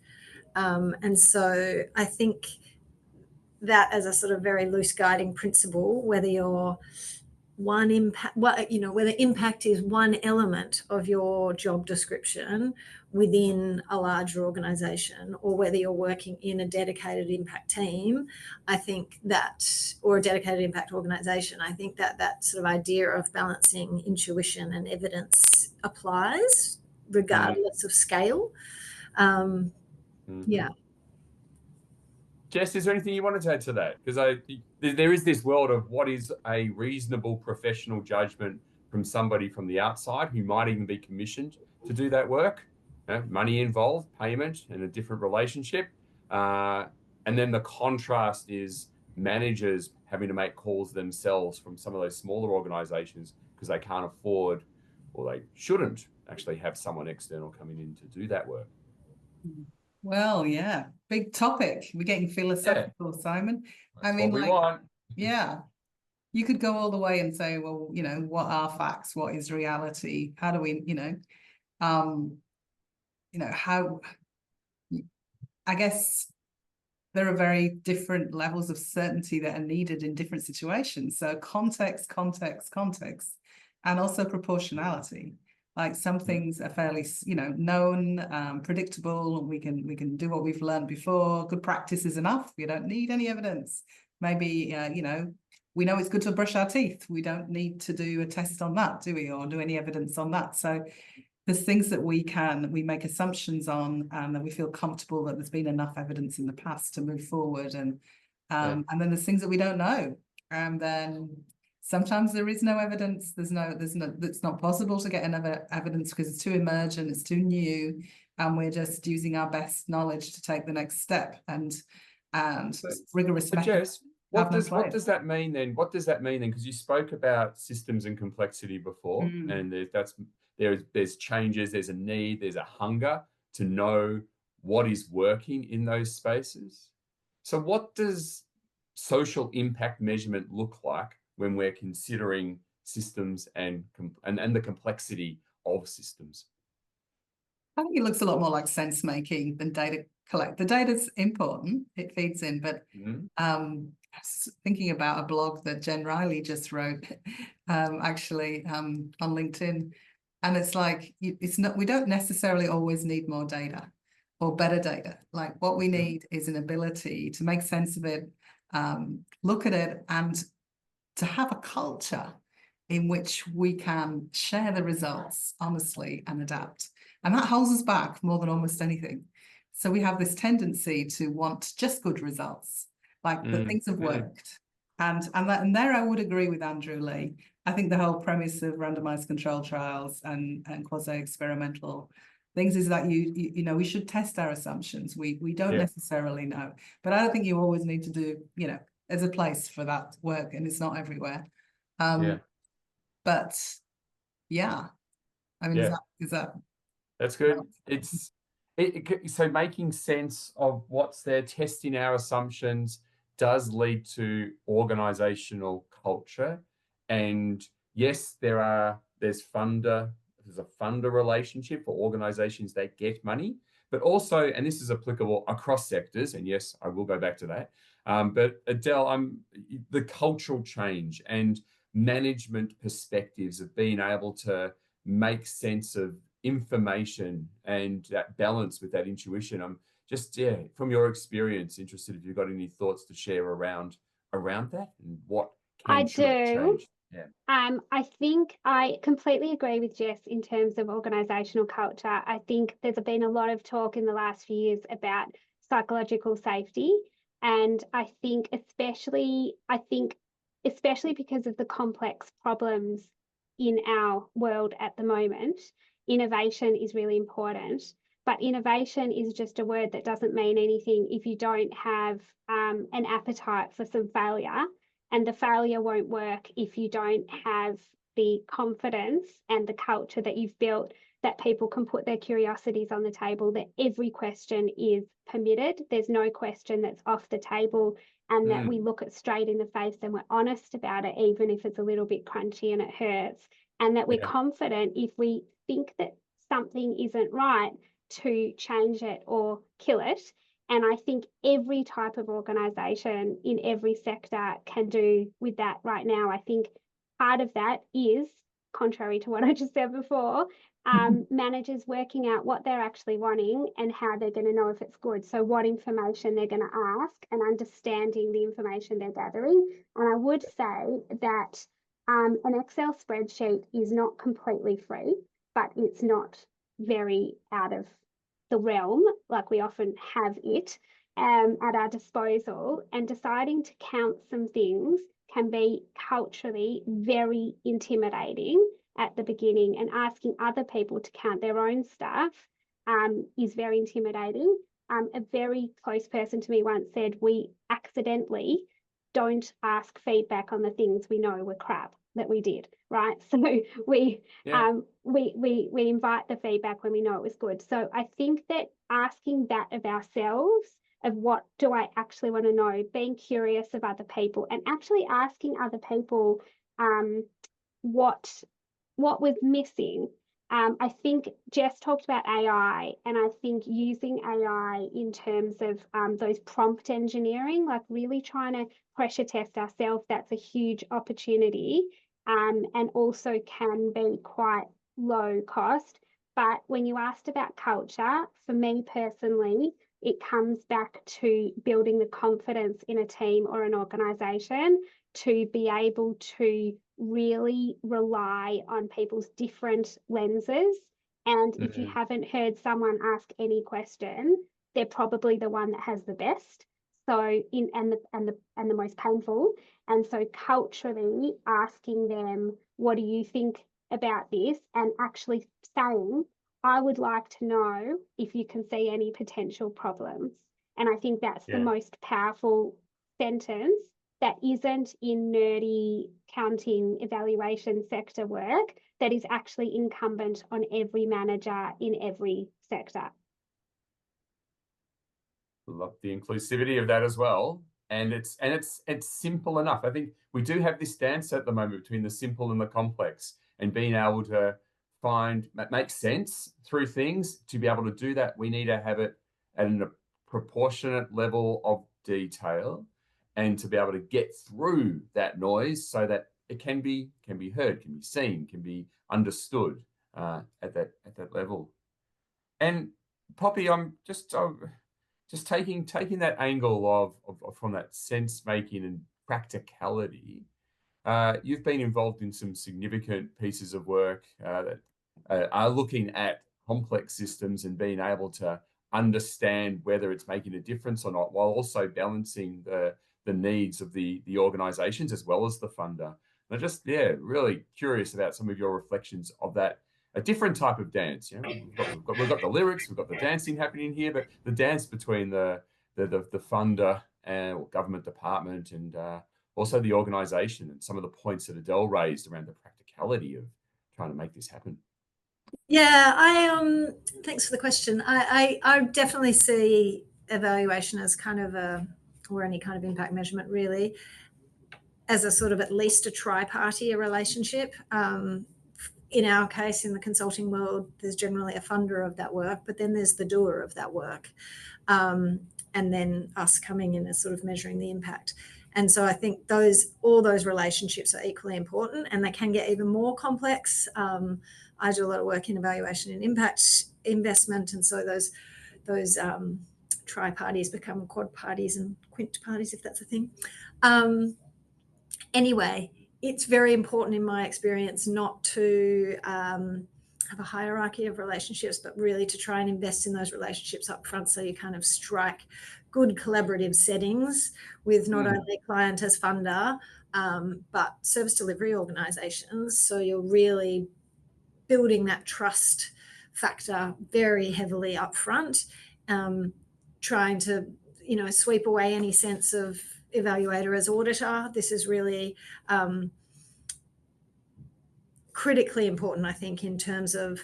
And so I think that as a sort of very loose guiding principle, whether you're whether impact is one element of your job description within a larger organisation, or whether you're working in a dedicated impact team, I think that, or a dedicated impact organisation, I think that sort of idea of balancing intuition and evidence applies regardless of scale. Yeah. Jess, is there anything you wanted to add to that? Because there is this world of what is a reasonable professional judgment from somebody from the outside who might even be commissioned to do that work. Money involved, payment, and a different relationship. And then the contrast is managers having to make calls themselves from some of those smaller organisations because they can't afford, or they shouldn't actually have someone external coming in to do that work. Well, yeah, big topic. We're getting philosophical, Simon. That's what we want. Yeah, you could go all the way and say, well, what are facts? What is reality? How do we, how? I guess there are very different levels of certainty that are needed in different situations. So context, and also proportionality. Like some things are fairly, known, predictable. We can do what we've learned before. Good practice is enough. We don't need any evidence. Maybe, we know it's good to brush our teeth. We don't need to do a test on that, do we? Or do any evidence on that. So there's things that we make assumptions on, and that we feel comfortable that there's been enough evidence in the past to move forward. And then there's things that we don't know. And then sometimes there is no evidence. It's not possible to get another evidence because it's too emergent, it's too new, and we're just using our best knowledge to take the next step. And rigorous. But Jess, what does that mean then? What does that mean then? Because you spoke about systems and complexity before, and there's changes, there's a need, there's a hunger to know what is working in those spaces. So what does social impact measurement look like when we're considering systems and the complexity of systems? I think it looks a lot more like sense making than data collect. The data's important, it feeds in, but I was thinking about a blog that Jen Riley just wrote actually on LinkedIn. And it's like, we don't necessarily always need more data or better data. Like what we need is an ability to make sense of it, look at it, and to have a culture in which we can share the results honestly and adapt. And that holds us back more than almost anything. So we have this tendency to want just good results, like that things have worked. And there I would agree with Andrew Leigh. I think the whole premise of randomized control trials and quasi-experimental things is that you know, we should test our assumptions. We don't necessarily know, but I don't think you always need to do, you know, there's a place for that work and it's not everywhere. But yeah, I mean, is that that's good. So making sense of what's there, testing our assumptions does lead to organizational culture. And yes, there's a funder relationship for organizations that get money, but also, and this is applicable across sectors, and yes, I will go back to that. But Adele, the cultural change and management perspectives of being able to make sense of information and that balance with that intuition. I'm just, from your experience, interested if you've got any thoughts to share around that and what should change. I think I completely agree with Jess in terms of organisational culture. I think there's been a lot of talk in the last few years about psychological safety. And I think especially because of the complex problems in our world at the moment, innovation is really important. But innovation is just a word that doesn't mean anything if you don't have an appetite for some failure. And the failure won't work if you don't have the confidence and the culture that you've built, that people can put their curiosities on the table, that every question is permitted. There's no question that's off the table, and that we look it straight in the face and we're honest about it, even if it's a little bit crunchy and it hurts. And that we're confident if we think that something isn't right to change it or kill it. And I think every type of organisation in every sector can do with that right now. I think part of that is, contrary to what I just said before, managers working out what they're actually wanting and how they're going to know if it's good. So what information they're going to ask and understanding the information they're gathering. And I would say that an Excel spreadsheet is not completely free, but it's not very out of the realm, like we often have it at our disposal, and deciding to count some things can be culturally very intimidating at the beginning, and asking other people to count their own stuff is very intimidating. A very close person to me once said, we accidentally don't ask feedback on the things we know were crap that we did, right? So we invite the feedback when we know it was good. So I think that asking that of ourselves, of what do I actually want to know, being curious of other people, and actually asking other people what was missing. I think Jess talked about AI, and I think using AI in terms of those prompt engineering, like really trying to pressure test ourselves, that's a huge opportunity, and also can be quite low cost. But when you asked about culture, for me personally, it comes back to building the confidence in a team or an organisation to be able to really rely on people's different lenses. And if you haven't heard someone ask any question, they're probably the one that has the best. So and the most painful. And so culturally asking them, what do you think about this? And actually saying, I would like to know if you can see any potential problems. And I think that's the most powerful sentence that isn't in nerdy counting evaluation sector work, that is actually incumbent on every manager in every sector. Love the inclusivity of that as well. And it's simple enough. I think we do have this dance at the moment between the simple and the complex, and being able to make sense through things. To be able to do that, we need to have it at a proportionate level of detail, and to be able to get through that noise so that it can be heard, can be seen, can be understood at that level. And Poppy, I'm just taking that angle of from that sense making and practicality. You've been involved in some significant pieces of work that are looking at complex systems and being able to understand whether it's making a difference or not, while also balancing the needs of the organisations as well as the funder. And I'm just really curious about some of your reflections of that. A different type of dance, you know. We've got the lyrics, we've got the dancing happening here, but the dance between the funder and government department and also the organisation, and some of the points that Adele raised around the practicality of trying to make this happen. Yeah, thanks for the question. I definitely see evaluation as kind of or any kind of impact measurement really, as a sort of at least a tri-party relationship. In our case, in the consulting world, there's generally a funder of that work, but then there's the doer of that work. And then us coming in as sort of measuring the impact. And so I think all those relationships are equally important, and they can get even more complex. I do a lot of work in evaluation and impact investment, and so those tri-parties become quad parties and quint parties, if that's a thing. Anyway, it's very important in my experience not to have a hierarchy of relationships, but really to try and invest in those relationships up front, so you kind of strike good collaborative settings with not only client as funder, but service delivery organisations. So you're really building that trust factor very heavily up front, trying to, sweep away any sense of evaluator as auditor. This is really critically important, I think, in terms of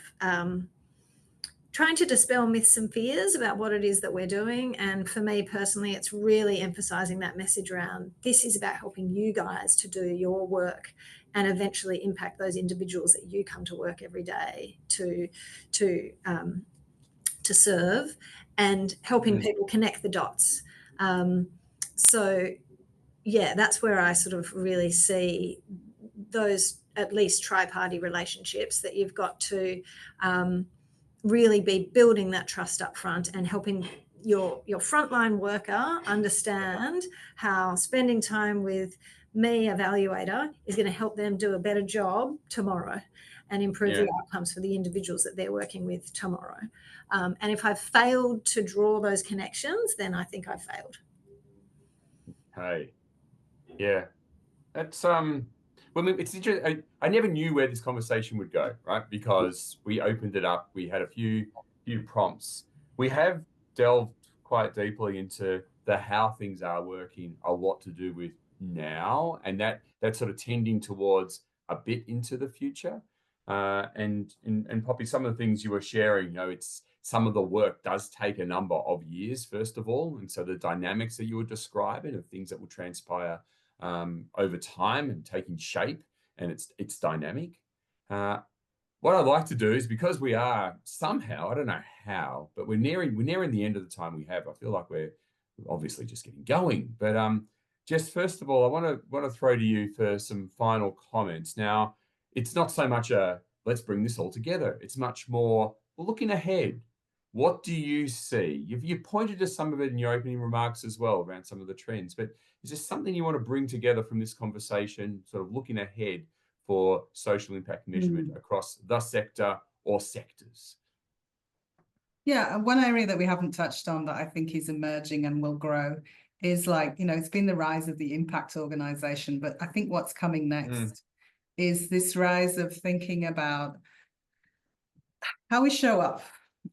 trying to dispel myths and fears about what it is that we're doing. And for me personally, it's really emphasising that message around this is about helping you guys to do your work and eventually impact those individuals that you come to work every day to serve, and helping people connect the dots. So yeah, that's where I sort of really see those at least tri-party relationships, that you've got to really be building that trust up front and helping your frontline worker understand how spending time with me, evaluator, is going to help them do a better job tomorrow and improve the outcomes for the individuals that they're working with tomorrow. And if I've failed to draw those connections, then I think I've failed. Hey, yeah, that's well, it's interesting. I never knew where this conversation would go, right? Because we opened it up, we had a few prompts. We have delved quite deeply into the how things are working, a lot to do with now, and that's sort of tending towards a bit into the future. And Poppy, some of the things you were sharing, it's some of the work does take a number of years, first of all, and so the dynamics that you were describing of things that will transpire over time and taking shape, and it's dynamic. What I'd like to do is, because we are somehow, I don't know how, but we're nearing the end of the time we have. I feel like we're obviously just getting going. But Jess, first of all, I want to throw to you for some final comments. Now, it's not so much a let's bring this all together. It's much more looking ahead. What do you see? You pointed to some of it in your opening remarks as well around some of the trends, but is there something you want to bring together from this conversation, sort of looking ahead for social impact measurement across the sector or sectors? Yeah, one area that we haven't touched on that I think is emerging and will grow is it's been the rise of the impact organisation, but I think what's coming next is this rise of thinking about how we show up.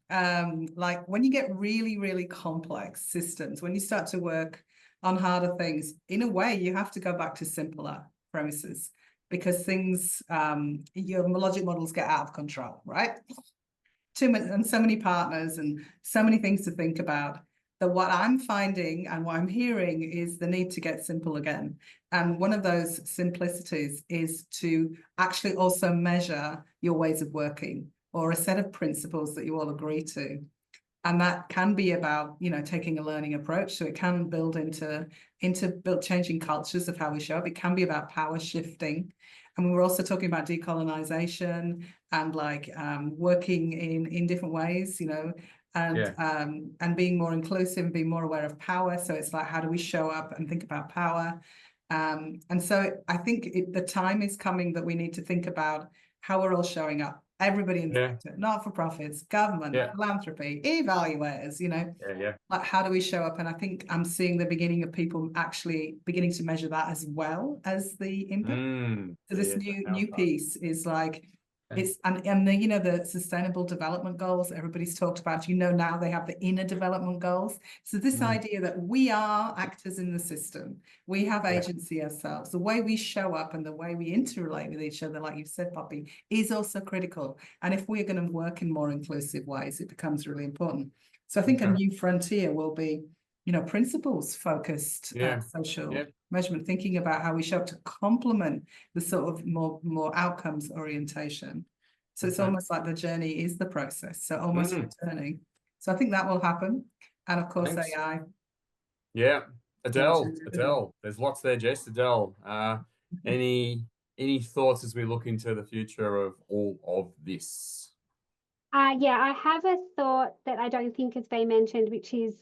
When you get really, really complex systems, when you start to work on harder things, in a way, you have to go back to simpler premises, because things, your logic models get out of control, right? Too many, and so many partners and so many things to think about, that what I'm finding and what I'm hearing is the need to get simple again. And one of those simplicities is to actually also measure your ways of working, or a set of principles that you all agree to. And that can be about, taking a learning approach. So it can build into changing cultures of how we show up. It can be about power shifting. And we were also talking about decolonization and working in different ways, and being more inclusive and being more aware of power. So it's like, how do we show up and think about power? And so I think the time is coming that we need to think about how we're all showing up. Everybody in the sector, not-for-profits, government, philanthropy, evaluators, like how do we show up? And I think I'm seeing the beginning of people actually beginning to measure that as well as the impact. So this new piece is like, it's and the sustainable development goals everybody's talked about, now they have the inner development goals. So this idea that we are actors in the system, we have agency ourselves, the way we show up and the way we interrelate with each other, like you said, Poppy, is also critical. And if we're going to work in more inclusive ways, it becomes really important. So I think a new frontier will be, principles focused social measurement, thinking about how we show up to complement the sort of more outcomes orientation. So it's almost like the journey is the process. So almost returning. So I think that will happen. And of course, AI. Yeah. Adele, there's lots there, Jess. Adele, any thoughts as we look into the future of all of this? Yeah, I have a thought that I don't think has been mentioned, which is,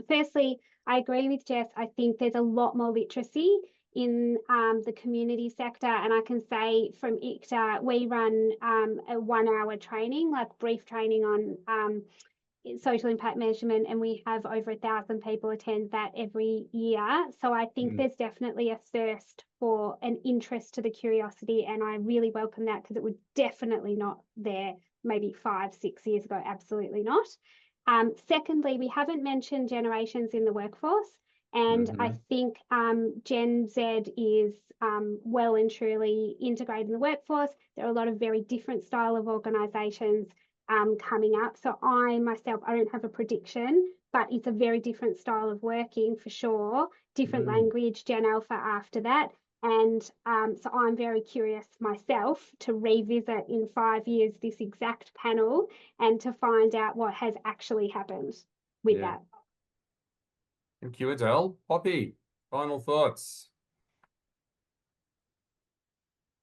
firstly, I agree with Jess. I think there's a lot more literacy in the community sector. And I can say from ICTA, we run a 1-hour training, like brief training on social impact measurement, and we have over 1,000 people attend that every year. So I think there's definitely a thirst for an interest to the curiosity, and I really welcome that, because it was definitely not there maybe 5-6 years ago. Absolutely not. Secondly, we haven't mentioned generations in the workforce, and I think Gen Z is well and truly integrated in the workforce. There are a lot of very different style of organisations coming up. So I myself, I don't have a prediction, but it's a very different style of working for sure. Different language, Gen Alpha after that. And so I'm very curious myself to revisit in 5 years this exact panel and to find out what has actually happened with that. Thank you, Adele. Poppy, final thoughts?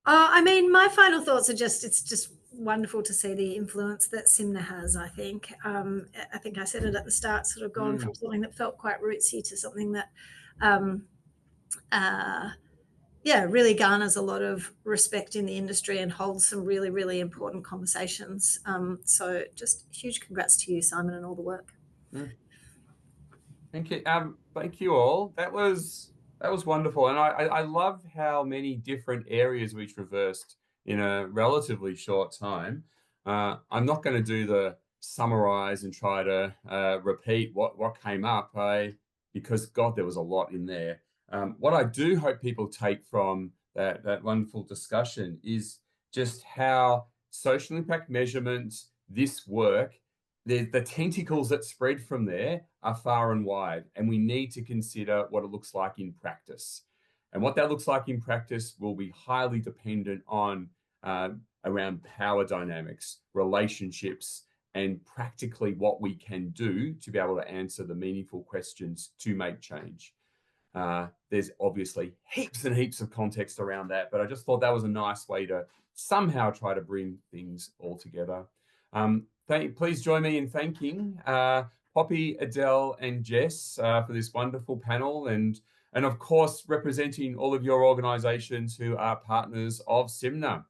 I mean, my final thoughts are it's just wonderful to see the influence that SIMNA has, I think. I think I said it at the start, sort of gone from something that felt quite rootsy to something that really garners a lot of respect in the industry and holds some really, really important conversations. So just huge congrats to you, Simon, and all the work. Thank you. Thank you all. That was wonderful. And I love how many different areas we traversed in a relatively short time. I'm not going to do the summarize and try to repeat what came up, because God, there was a lot in there. What I do hope people take from that wonderful discussion is just how social impact measurement, this work, the tentacles that spread from there are far and wide, and we need to consider what it looks like in practice. And what that looks like in practice will be highly dependent on around power dynamics, relationships, and practically what we can do to be able to answer the meaningful questions to make change. There's obviously heaps and heaps of context around that, but I just thought that was a nice way to somehow try to bring things all together. Please join me in thanking Poppy, Adele, and Jess for this wonderful panel, and of course representing all of your organisations who are partners of SIMNA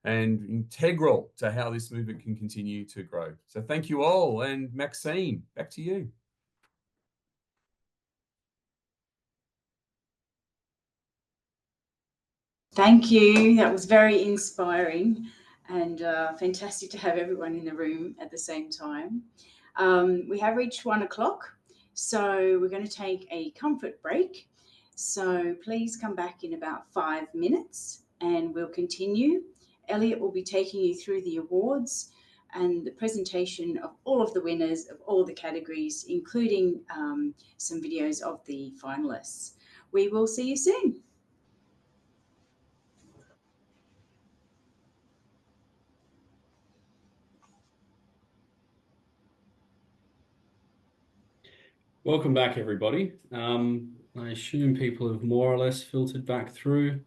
and integral to how this movement can continue to grow. So thank you all, and Maxine, back to you. Thank you. That was very inspiring and fantastic to have everyone in the room at the same time. We have reached 1 o'clock, so we're going to take a comfort break. So please come back in about 5 minutes and we'll continue. Elliott will be taking you through the awards and the presentation of all of the winners of all the categories, including some videos of the finalists. We will see you soon. Welcome back, everybody. I assume people have more or less filtered back through.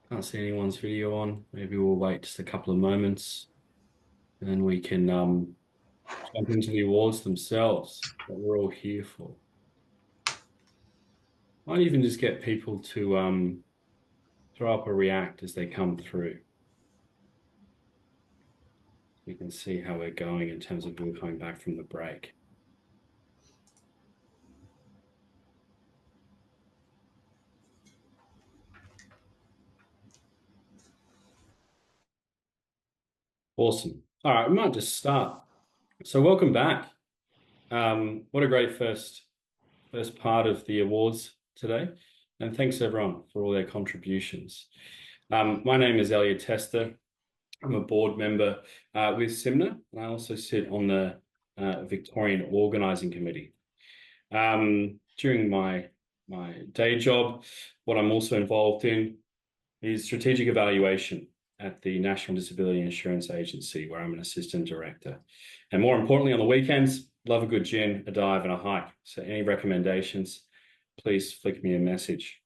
Can't see anyone's video on. Maybe we'll wait just a couple of moments and then we can jump into the awards themselves that we're all here for. Might even just get people to throw up a react as they come through. You can see how we're going in terms of who are coming back from the break. Awesome. All right, we might just start. So welcome back. What a great first part of the awards today. And thanks everyone for all their contributions. My name is Elliott. I'm a board member with SIMNA, and I also sit on the Victorian Organising Committee. During my day job, what I'm also involved in is strategic evaluation at the National Disability Insurance Agency, where I'm an assistant director. And more importantly, on the weekends, love a good gin, a dive, and a hike. So any recommendations, please flick me a message.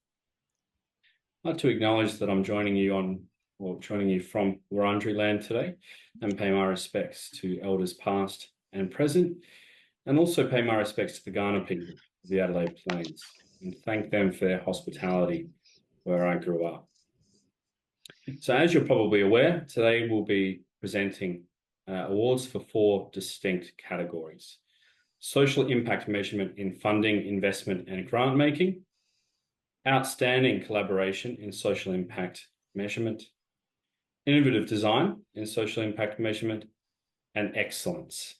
I'd like to acknowledge that I'm joining you from Wurundjeri land today, and pay my respects to elders past and present, and also pay my respects to the Kaurna people of the Adelaide Plains, and thank them for their hospitality where I grew up. So as you're probably aware, today we'll be presenting awards for 4 distinct categories: social impact measurement in funding, investment, and grant making; outstanding collaboration in social impact measurement; innovative design in social impact measurement; and excellence.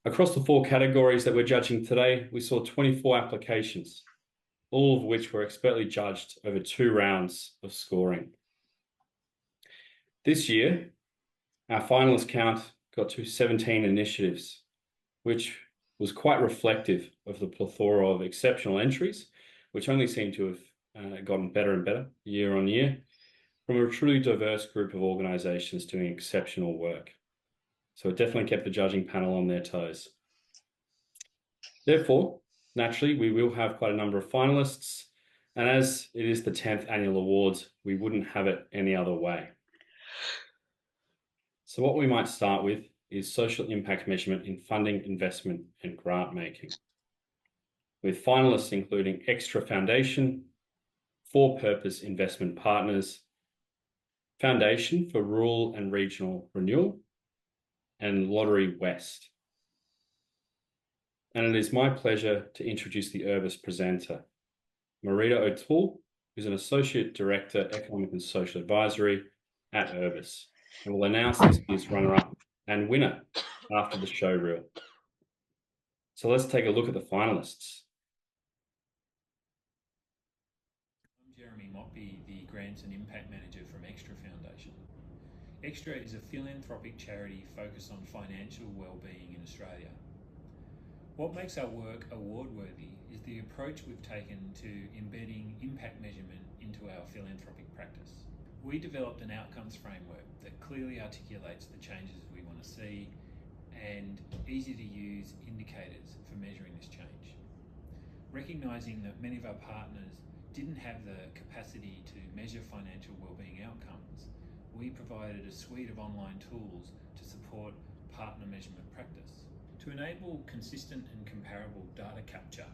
Across the 4 categories that we're judging today, we saw 24 applications, all of which were expertly judged over 2 rounds of scoring. This year, our finalist count got to 17 initiatives, which was quite reflective of the plethora of exceptional entries, which only seem to have gotten better and better year on year, from a truly diverse group of organisations doing exceptional work. So it definitely kept the judging panel on their toes. Therefore, naturally, we will have quite a number of finalists, and as it is the 10th annual awards, we wouldn't have it any other way. So what we might start with is social impact measurement in funding, investment, and grant making, with finalists including Extra Foundation, For Purpose Investment Partners, Foundation for Rural and Regional Renewal, and Lottery West. And it is my pleasure to introduce the Urbis presenter, Marita O'Toole, who's an Associate Director, Economic and Social Advisory at Urbis, and will announce this year's runner-up and winner after the show reel. So let's take a look at the finalists. I'm Jeremy Moppy, the Grants and Impact Manager from Extra Foundation. Extra is a philanthropic charity focused on financial well-being in Australia. What makes our work award-worthy is the approach we've taken to embedding impact measurement into our philanthropic practice. We developed an outcomes framework that clearly articulates the changes we want to see and easy-to-use indicators for measuring this change. Recognising that many of our partners didn't have the capacity to measure financial wellbeing outcomes, we provided a suite of online tools to support partner measurement practice. To enable consistent and comparable data capture,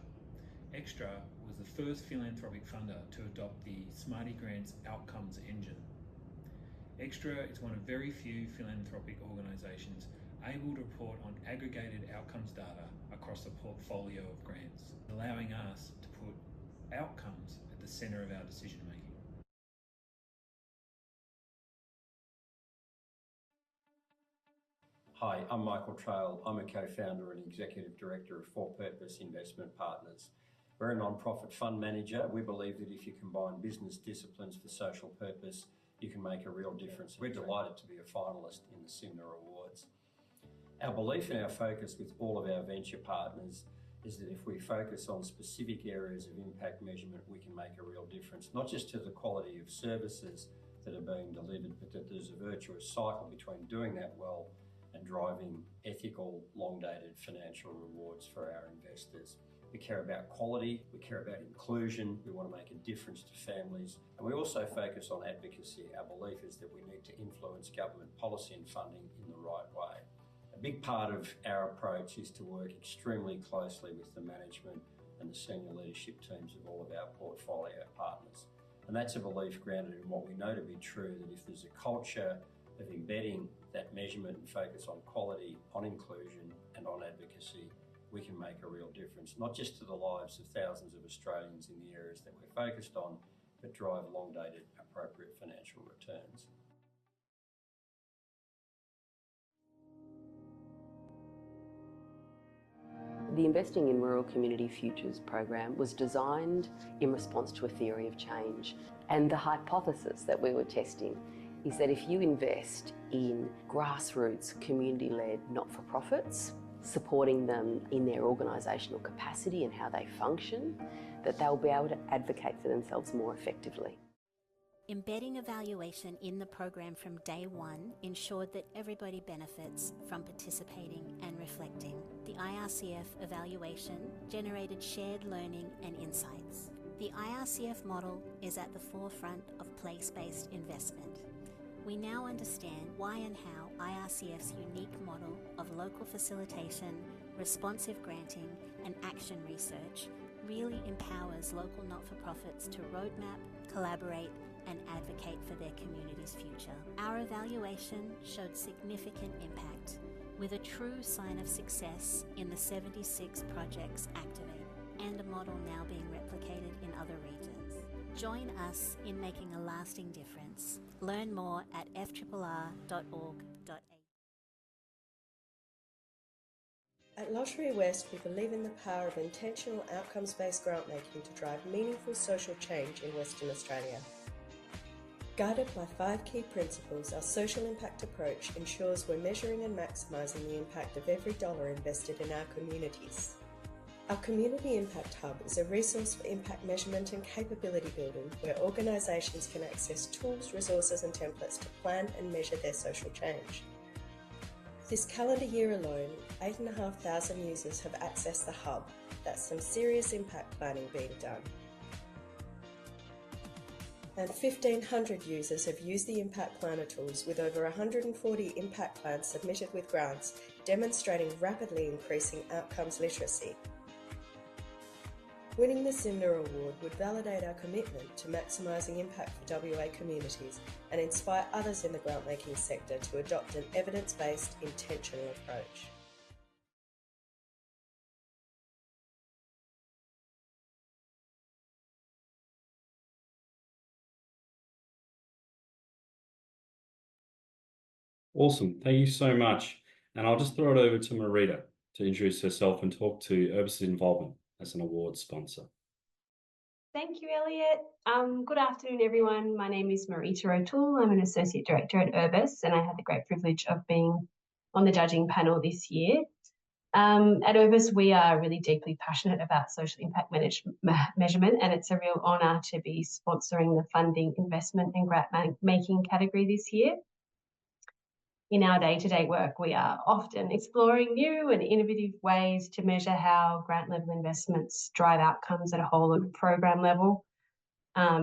Extra was the first philanthropic funder to adopt the Smarty Grants Outcomes Engine. Extra is one of very few philanthropic organisations able to report on aggregated outcomes data across a portfolio of grants, allowing us to put outcomes at the centre of our decision making. Hi, I'm Michael Trail. I'm a co-founder and executive director of For Purpose Investment Partners. We're a non-profit fund manager. We believe that if you combine business disciplines for social purpose, you can make a real difference. We're delighted to be a finalist in the SIMNA Awards. Our belief and our focus with all of our venture partners is that if we focus on specific areas of impact measurement, we can make a real difference, not just to the quality of services that are being delivered, but that there's a virtuous cycle between doing that well and driving ethical, long-dated financial rewards for our investors. We care about quality, we care about inclusion, we want to make a difference to families, and we also focus on advocacy. Our belief is that we need to influence government policy and funding in the right way. A big part of our approach is to work extremely closely with the management and the senior leadership teams of all of our portfolio partners. And that's a belief grounded in what we know to be true, that if there's a culture of embedding that measurement and focus on quality, on inclusion and on advocacy, we can make a real difference, not just to the lives of thousands of Australians in the areas that we're focused on, but drive long-dated, appropriate financial returns. The Investing in Rural Community Futures program was designed in response to a theory of change. And the hypothesis that we were testing is that if you invest in grassroots, community-led not-for-profits, supporting them in their organisational capacity and how they function, that they'll be able to advocate for themselves more effectively. Embedding evaluation in the program from day one ensured that everybody benefits from participating and reflecting. The IRCF evaluation generated shared learning and insights. The IRCF model is at the forefront of place-based investment. We now understand why and how IRCF's unique model of local facilitation, responsive granting and action research really empowers local not-for-profits to roadmap, collaborate and advocate for their community's future. Our evaluation showed significant impact, with a true sign of success in the 76 projects activated, and a model now being replicated in other regions. Join us in making a lasting difference. Learn more at frrr.org.au. At Lottery West, we believe in the power of intentional outcomes-based grant making to drive meaningful social change in Western Australia. Guided by 5 key principles, our social impact approach ensures we're measuring and maximising the impact of every dollar invested in our communities. Our Community Impact Hub is a resource for impact measurement and capability building, where organisations can access tools, resources and templates to plan and measure their social change. This calendar year alone, 8,500 users have accessed the Hub. That's some serious impact planning being done. And 1,500 users have used the Impact Planner tools, with over 140 impact plans submitted with grants, demonstrating rapidly increasing outcomes literacy. Winning the SIMNA Award would validate our commitment to maximising impact for WA communities and inspire others in the grant-making sector to adopt an evidence-based, intentional approach. Awesome. Thank you so much. And I'll just throw it over to Marita to introduce herself and talk to Urbis's involvement as an award sponsor. Thank you, Elliott. Good afternoon, everyone. My name is Marita O'Toole. I'm an Associate Director at Urbis, and I had the great privilege of being on the judging panel this year. At Urbis, we are really deeply passionate about social impact measurement, and it's a real honour to be sponsoring the funding, investment and grant making category this year. In our day-to-day work, we are often exploring new and innovative ways to measure how grant-level investments drive outcomes at a whole of program level,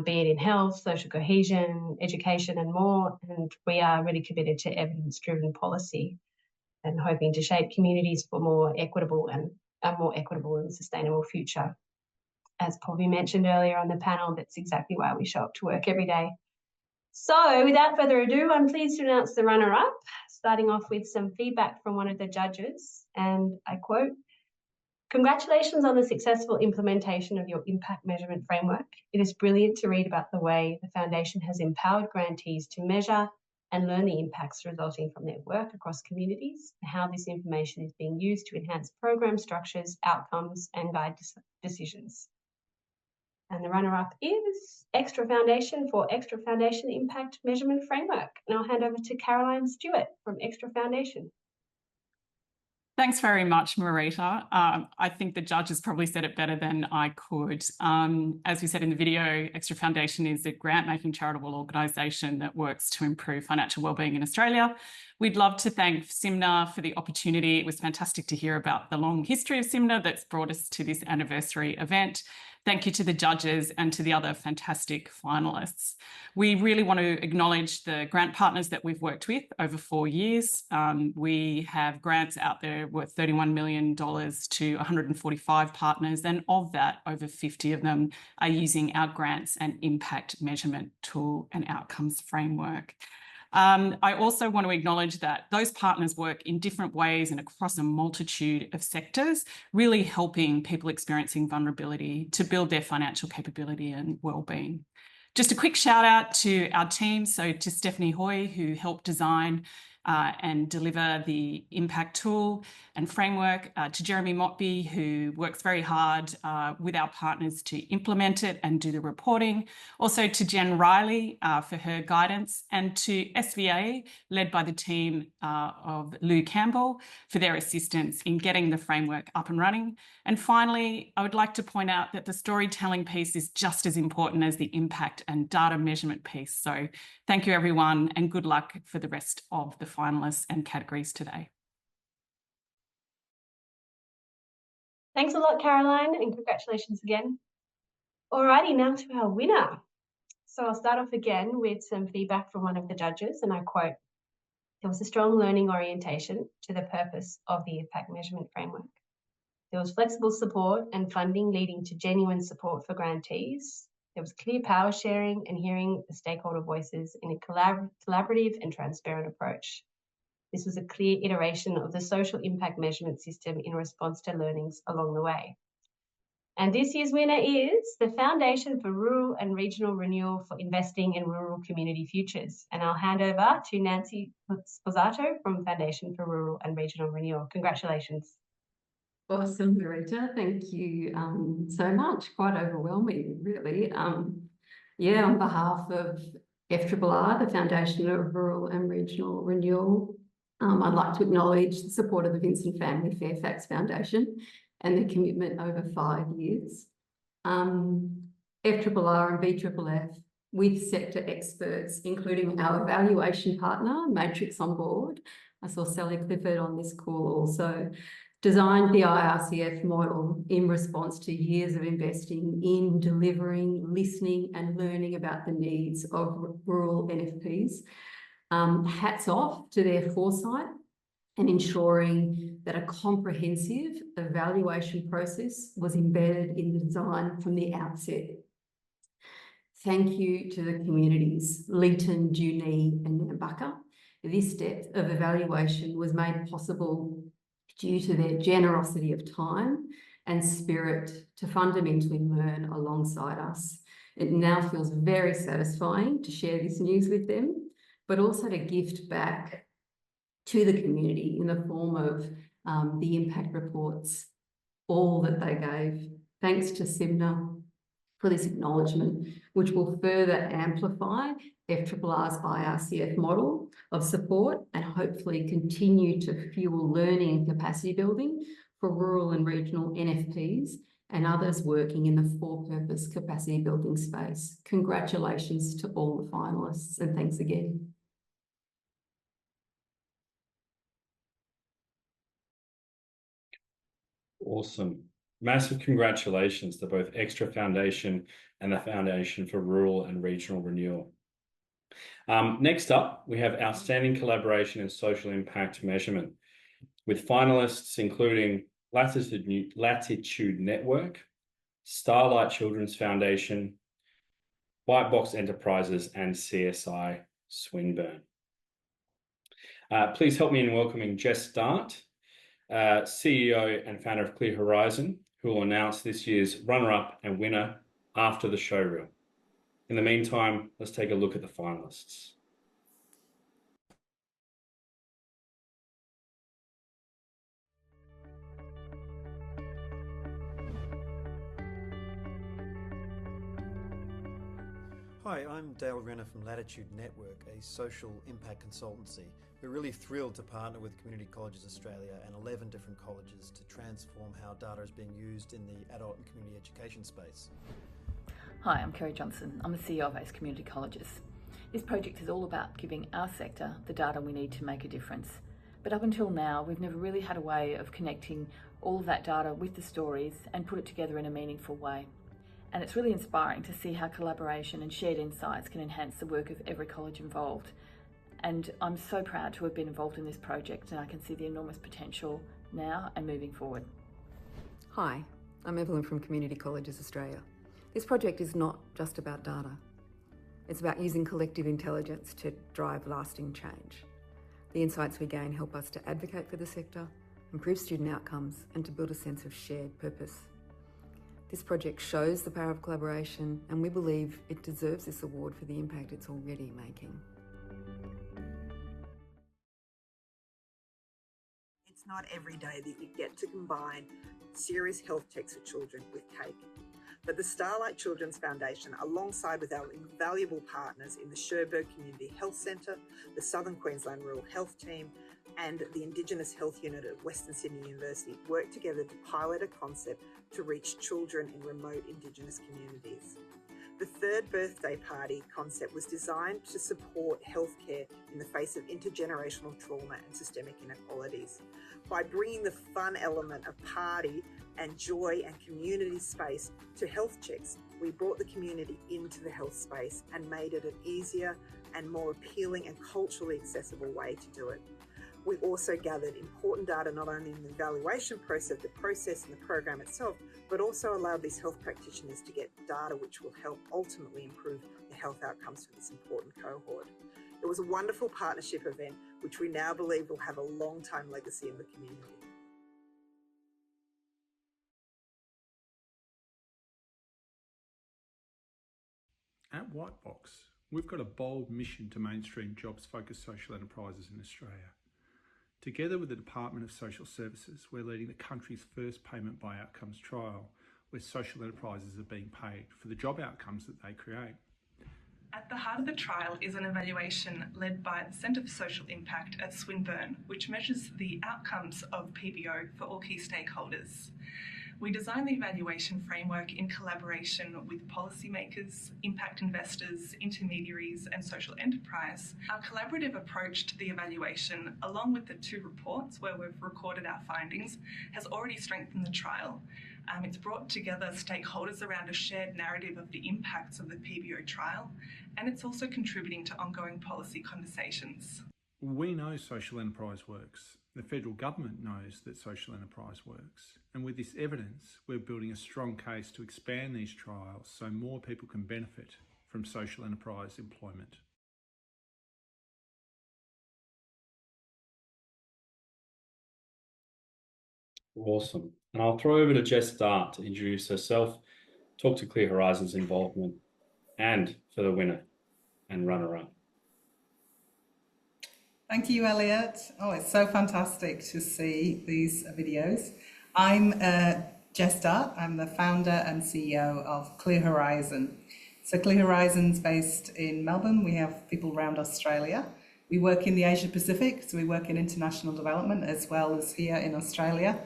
be it in health, social cohesion, education and more. And we are really committed to evidence-driven policy and hoping to shape communities for a more equitable and sustainable future. As Poppy mentioned earlier on the panel, that's exactly why we show up to work every day. So without further ado, I'm pleased to announce the runner-up, starting off with some feedback from one of the judges, and I quote, "Congratulations on the successful implementation of your impact measurement framework. It is brilliant to read about the way the Foundation has empowered grantees to measure and learn the impacts resulting from their work across communities, and how this information is being used to enhance program structures, outcomes and guide decisions." And the runner-up is Extra Foundation for Extra Foundation Impact Measurement Framework. And I'll hand over to Caroline Stewart from Extra Foundation. Thanks very much, Marita. I think the judges probably said it better than I could. As we said in the video, Extra Foundation is a grant-making charitable organisation that works to improve financial wellbeing in Australia. We'd love to thank SIMNA for the opportunity. It was fantastic to hear about the long history of SIMNA that's brought us to this anniversary event. Thank you to the judges and to the other fantastic finalists. We really want to acknowledge the grant partners that we've worked with over 4 years. We have grants out there worth $31 million to 145 partners, and of that, over 50 of them are using our grants and impact measurement tool and outcomes framework. I also want to acknowledge that those partners work in different ways and across a multitude of sectors, really helping people experiencing vulnerability to build their financial capability and wellbeing. Just a quick shout out to our team, so to Stephanie Hoy, who helped design and deliver the impact tool and framework, to Jeremy Motby, who works very hard with our partners to implement it and do the reporting. Also to Jen Riley for her guidance, and to SVA, led by the team of Lou Campbell, for their assistance in getting the framework up and running. And finally, I would like to point out that the storytelling piece is just as important as the impact and data measurement piece. So thank you, everyone, and good luck for the rest of the finalists and categories today. Thanks a lot, Caroline, and congratulations again. Alrighty, now to our winner. So I'll start off again with some feedback from one of the judges, and I quote, "There was a strong learning orientation to the purpose of the impact measurement framework. There was flexible support and funding leading to genuine support for grantees. There was clear power sharing and hearing the stakeholder voices in a collaborative and transparent approach. This was a clear iteration of the social impact measurement system in response to learnings along the way." And this year's winner is the Foundation for Rural and Regional Renewal for Investing in Rural Community Futures. And I'll hand over to Nancy Sposato from Foundation for Rural and Regional Renewal. Congratulations. Awesome, Marita. Thank you so much. Quite overwhelming, really. Yeah, on behalf of FRRR, the Foundation of Rural and Regional Renewal, I'd like to acknowledge the support of the Vincent Family Fairfax Foundation and the commitment over 5 years. FRRR and BFFF, with sector experts, including our evaluation partner, Matrix on Board. I saw Sally Clifford on this call also, designed the IRCF model in response to years of investing in delivering, listening and learning about the needs of rural NFPs. Hats off to their foresight and ensuring that a comprehensive evaluation process was embedded in the design from the outset. Thank you to the communities, Leeton, Junee and Nambucca. This depth of evaluation was made possible due to their generosity of time and spirit to fundamentally learn alongside us. It now feels very satisfying to share this news with them, but also to gift back to the community in the form of the impact reports, all that they gave. Thanks to SIMNA for this acknowledgement, which will further amplify FRRR's IRCF model of support and hopefully continue to fuel learning and capacity building for rural and regional NFPs and others working in the for-purpose capacity building space. Congratulations to all the finalists and thanks again. Awesome. Massive congratulations to both Extra Foundation and the Foundation for Rural and Regional Renewal. Next up, we have Outstanding Collaboration and Social Impact Measurement, with finalists including Latitude Network, Starlight Children's Foundation, White Box Enterprises, and CSI Swinburne. Please help me in welcoming Jess Dart, CEO and founder of Clear Horizon, who will announce this year's runner-up and winner after the showreel. In the meantime, let's take a look at the finalists. Hi, I'm Dale Renner from Latitude Network, a social impact consultancy. We're really thrilled to partner with Community Colleges Australia and 11 different colleges to transform how data is being used in the adult and community education space. Hi, I'm Kerry Johnson. I'm the CEO of ACE Community Colleges. This project is all about giving our sector the data we need to make a difference. But up until now, we've never really had a way of connecting all of that data with the stories and put it together in a meaningful way. And it's really inspiring to see how collaboration and shared insights can enhance the work of every college involved. And I'm so proud to have been involved in this project, and I can see the enormous potential now and moving forward. Hi, I'm Evelyn from Community Colleges Australia. This project is not just about data. It's about using collective intelligence to drive lasting change. The insights we gain help us to advocate for the sector, improve student outcomes, and to build a sense of shared purpose. This project shows the power of collaboration, and we believe it deserves this award for the impact it's already making. It's not every day that you get to combine serious health checks for children with cake. But the Starlight Children's Foundation, alongside with our invaluable partners in the Cherbourg Community Health Centre, the Southern Queensland Rural Health Team, and the Indigenous Health Unit at Western Sydney University, worked together to pilot a concept to reach children in remote Indigenous communities. The third birthday party concept was designed to support healthcare in the face of intergenerational trauma and systemic inequalities. By bringing the fun element of party and joy and community space to health checks, we brought the community into the health space and made it an easier and more appealing and culturally accessible way to do it. We also gathered important data not only in the evaluation process and the program itself, but also allowed these health practitioners to get data which will help ultimately improve the health outcomes for this important cohort. It was a wonderful partnership event, which we now believe will have a long-time legacy in the community. At Whitebox, we've got a bold mission to mainstream jobs-focused social enterprises in Australia. Together with the Department of Social Services, we're leading the country's first payment by outcomes trial, where social enterprises are being paid for the job outcomes that they create. At the heart of the trial is an evaluation led by the Centre for Social Impact at Swinburne, which measures the outcomes of PBO for all key stakeholders. We designed the evaluation framework in collaboration with policymakers, impact investors, intermediaries, and social enterprise. Our collaborative approach to the evaluation, along with the 2 reports where we've recorded our findings, has already strengthened the trial. It's brought together stakeholders around a shared narrative of the impacts of the PBO trial, and it's also contributing to ongoing policy conversations. We know social enterprise works. The federal government knows that social enterprise works. And with this evidence, we're building a strong case to expand these trials so more people can benefit from social enterprise employment. Awesome. And I'll throw over to Jess Dart to introduce herself, talk to Clear Horizons involvement, and for the winner and runner-up. Thank you, Elliott. Oh, it's so fantastic to see these videos. I'm Jess Dart. I'm the founder and CEO of Clear Horizon. So Clear Horizon's based in Melbourne. We have people around Australia. We work in the Asia Pacific, so we work in international development as well as here in Australia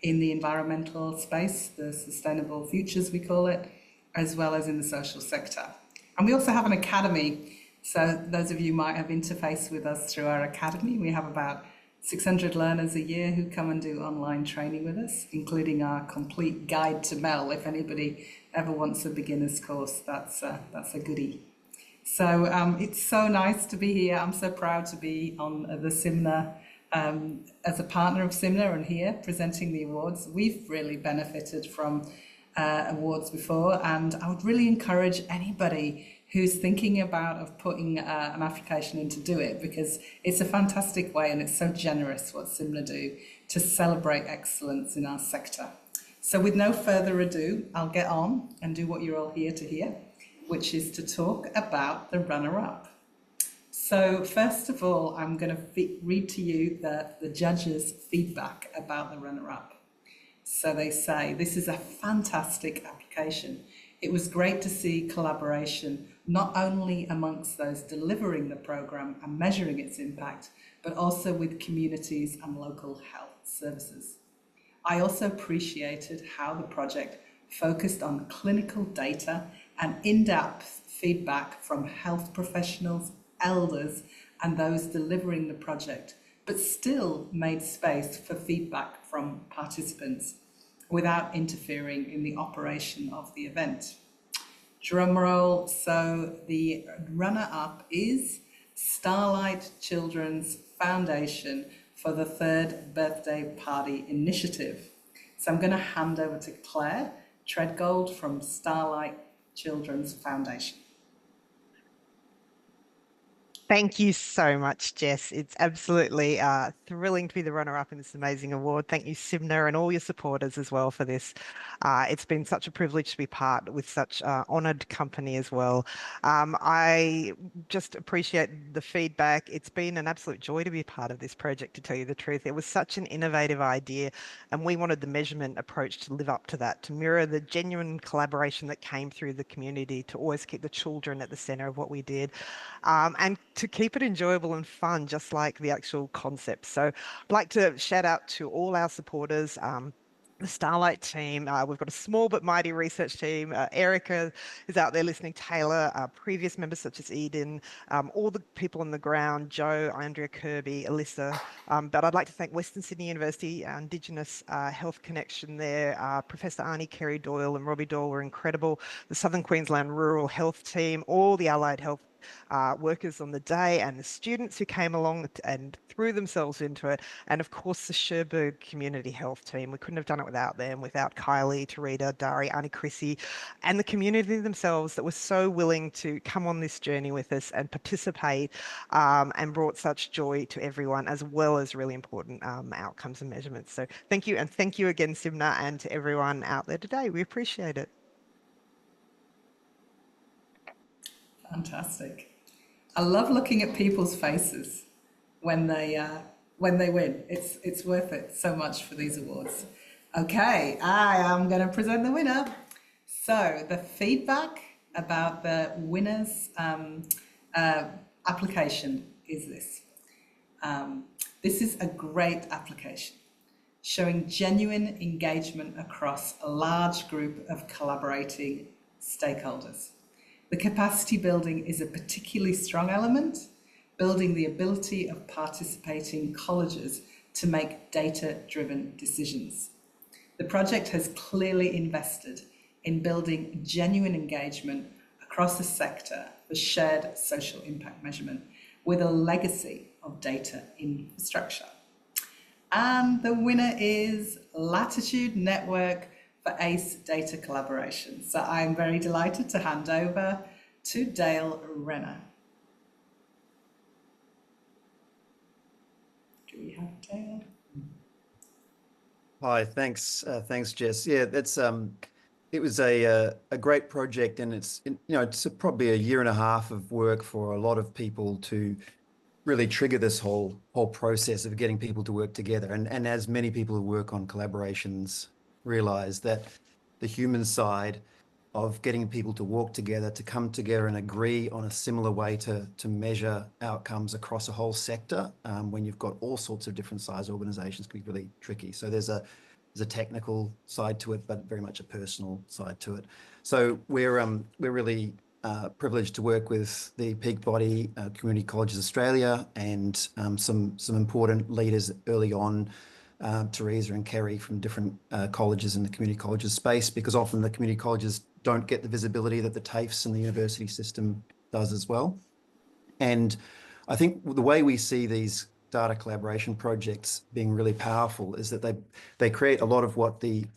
in the environmental space, the sustainable futures we call it, as well as in the social sector. And we also have an academy. So those of you might have interfaced with us through our academy. We have about 600 learners a year who come and do online training with us, including our complete guide to Mel. If anybody ever wants a beginner's course, that's a goodie. So it's so nice to be here. I'm so proud to be on the SIMNA as a partner of SIMNA and here presenting the awards. We've really benefited from awards before, and I would really encourage anybody who's thinking about putting an application in to do it, because it's a fantastic way and it's so generous what SIMNA do to celebrate excellence in our sector. So with no further ado, I'll get on and do what you're all here to hear, which is to talk about the runner-up. So first of all, I'm going to read to you the judges' feedback about the runner-up. So they say, this is a fantastic application. It was great to see collaboration not only amongst those delivering the program and measuring its impact, but also with communities and local health services. I also appreciated how the project focused on clinical data and in-depth feedback from health professionals, elders, and those delivering the project, but still made space for feedback from participants without interfering in the operation of the event. Drum roll. So the runner-up is Starlight Children's Foundation for the Third Birthday Party Initiative. So I'm going to hand over to Claire Treadgold from Starlight Children's Foundation. Thank you so much, Jess. It's absolutely thrilling to be the runner-up in this amazing award. Thank you, SIMNA, and all your supporters as well for this. It's been such a privilege to be part with such honoured company as well. I just appreciate the feedback. It's been an absolute joy to be a part of this project, to tell you the truth. It was such an innovative idea, and we wanted the measurement approach to live up to that, to mirror the genuine collaboration that came through the community, to always keep the children at the centre of what we did. And to keep it enjoyable and fun, just like the actual concept. So I'd like to shout out to all our supporters, the Starlight team. We've got a small but mighty research team. Erica is out there listening, Taylor, previous members such as Eden, all the people on the ground, Joe, Andrea Kirby, Alyssa. But I'd like to thank Western Sydney University, our Indigenous Health Connection there. Professor Arnie Kerry Doyle and Robbie Doyle were incredible. The Southern Queensland Rural Health Team, all the allied health workers on the day, and the students who came along and threw themselves into it, and of course the Cherbourg Community Health Team. We couldn't have done it without them, without Kylie, Tarita, Dari, Auntie Chrissy, and the community themselves that were so willing to come on this journey with us and participate, and brought such joy to everyone, as well as really important outcomes and measurements. So thank you, and thank you again, SIMNA, and to everyone out there today. We appreciate it. Fantastic. I love looking at people's faces when they win. It's worth it so much for these awards. Okay, I am going to present the winner. So the feedback about the winner's application is this. This is a great application, showing genuine engagement across a large group of collaborating stakeholders. The capacity building is a particularly strong element, building the ability of participating colleges to make data-driven decisions. The project has clearly invested in building genuine engagement across the sector for shared social impact measurement with a legacy of data infrastructure. And the winner is Latitude Network for ACE Data Collaboration. So I'm very delighted to hand over to Dale Renner. Do we have Dale? Hi, thanks, Jess. Yeah, that's it was a great project, and it's probably a year and a half of work for a lot of people to really trigger this whole process of getting people to work together. And as many people who work on collaborations realize, that the human side of getting people to walk together, to come together and agree on a similar way to measure outcomes across a whole sector, when you've got all sorts of different size organizations, can be really tricky. So there's a technical side to it, but very much a personal side to it. So we're really privileged to work with the peak body, Community Colleges Australia, and some important leaders early on, Teresa and Kerry from different colleges in the community colleges space, because often the community colleges don't get the visibility that the TAFEs and the university system does as well. And I think the way we see these data collaboration projects being really powerful is that they create a lot of what the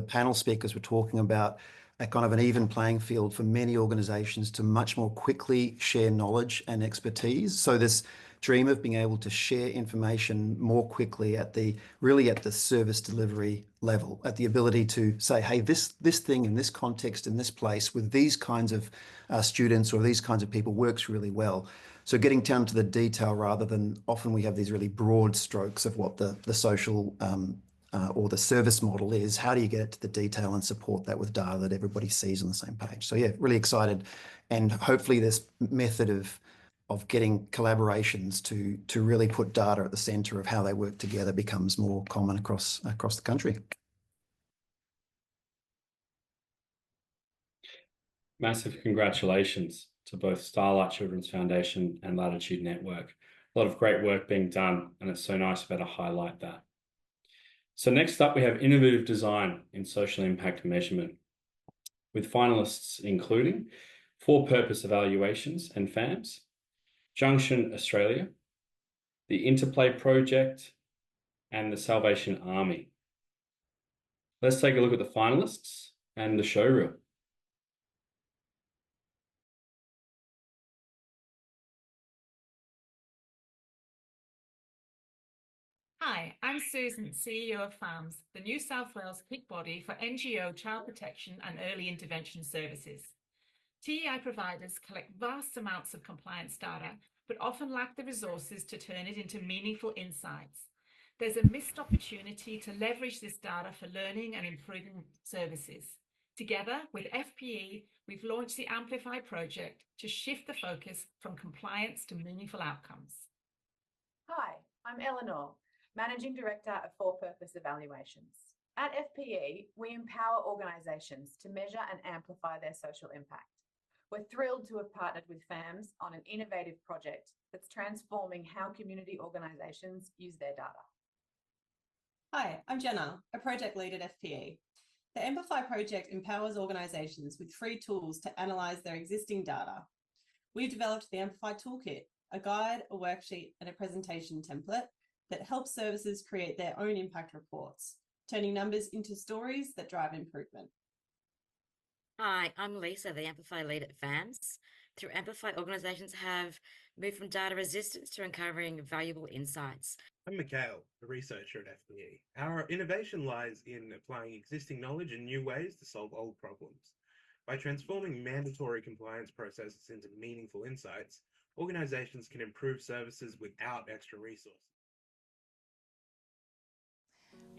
panel speakers were talking about, a kind of an even playing field for many organizations to much more quickly share knowledge and expertise. So this dream of being able to share information more quickly at the service delivery level, at the ability to say, hey, this thing in this context, in this place, with these kinds of students or these kinds of people works really well. So getting down to the detail, rather than often we have these really broad strokes of what the social or the service model is, how do you get it to the detail and support that with data that everybody sees on the same page? So yeah, really excited, and hopefully this method of getting collaborations to really put data at the centre of how they work together becomes more common across the country. Massive congratulations to both Starlight Children's Foundation and Latitude Network. A lot of great work being done, and it's so nice to be able to highlight that. So next up, we have innovative design in social impact measurement, with finalists including For Purpose Evaluations and FAMS, Junction Australia, the Interplay Project, and the Salvation Army. Let's take a look at the finalists and the show reel. Hi, I'm Susan, CEO of FAMS, the New South Wales peak body for NGO child protection and early intervention services. TEI providers collect vast amounts of compliance data, but often lack the resources to turn it into meaningful insights. There's a missed opportunity to leverage this data for learning and improving services. Together with FPE, we've launched the Amplify project to shift the focus from compliance to meaningful outcomes. Hi, I'm Eleanor, Managing Director of For Purpose Evaluations. At FPE, we empower organisations to measure and amplify their social impact. We're thrilled to have partnered with FAMS on an innovative project that's transforming how community organisations use their data. Hi, I'm Jenna, a project lead at FPE. The Amplify project empowers organisations with free tools to analyse their existing data. We've developed the Amplify Toolkit, a guide, a worksheet, and a presentation template that helps services create their own impact reports, turning numbers into stories that drive improvement. Hi, I'm Lisa, the Amplify lead at FAMS. Through Amplify, organisations have moved from data resistance to uncovering valuable insights. I'm Mikhail, a researcher at FPE. Our innovation lies in applying existing knowledge in new ways to solve old problems. By transforming mandatory compliance processes into meaningful insights, organisations can improve services without extra resources.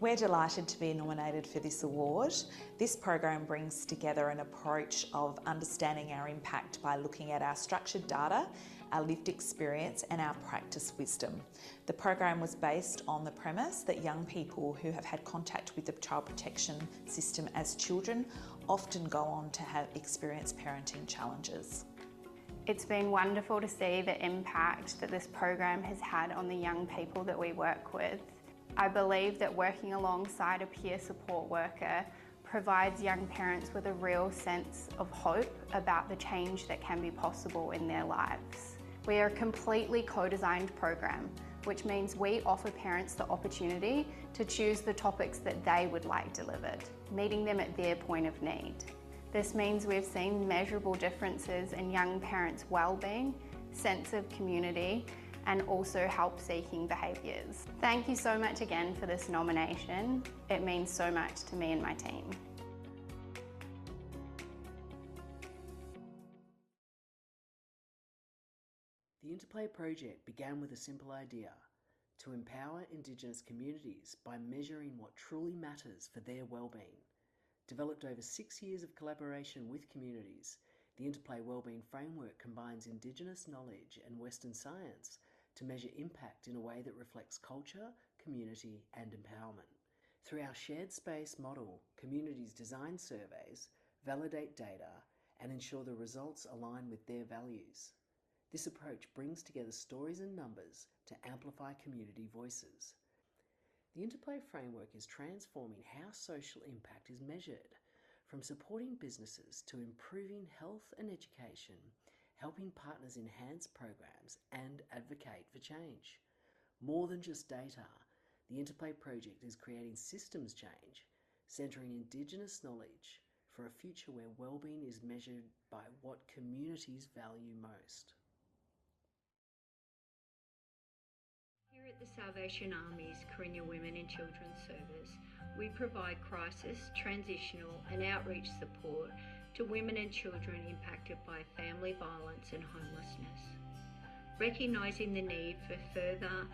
We're delighted to be nominated for this award. This program brings together an approach of understanding our impact by looking at our structured data, our lived experience and our practice wisdom. The program was based on the premise that young people who have had contact with the child protection system as children often go on to have experienced parenting challenges. It's been wonderful to see the impact that this program has had on the young people that we work with. I believe that working alongside a peer support worker provides young parents with a real sense of hope about the change that can be possible in their lives. We are a completely co-designed program, which means we offer parents the opportunity to choose the topics that they would like delivered, meeting them at their point of need. This means we've seen measurable differences in young parents' well-being, sense of community, and also help-seeking behaviours. Thank you so much again for this nomination. It means so much to me and my team. The Interplay project began with a simple idea: to empower Indigenous communities by measuring what truly matters for their well-being. Developed over 6 years of collaboration with communities, the Interplay Wellbeing Framework combines Indigenous knowledge and Western science to measure impact in a way that reflects culture, community and empowerment. Through our shared space model, communities design surveys, validate data and ensure the results align with their values. This approach brings together stories and numbers to amplify community voices. The Interplay framework is transforming how social impact is measured, from supporting businesses to improving health and education, helping partners enhance programs and advocate for change. More than just data, the Interplay project is creating systems change, centering Indigenous knowledge for a future where wellbeing is measured by what communities value most. Here at the Salvation Army's Karinya Women and Children's Service, we provide crisis, transitional and outreach support to women and children impacted by family violence and homelessness. Recognising the need for further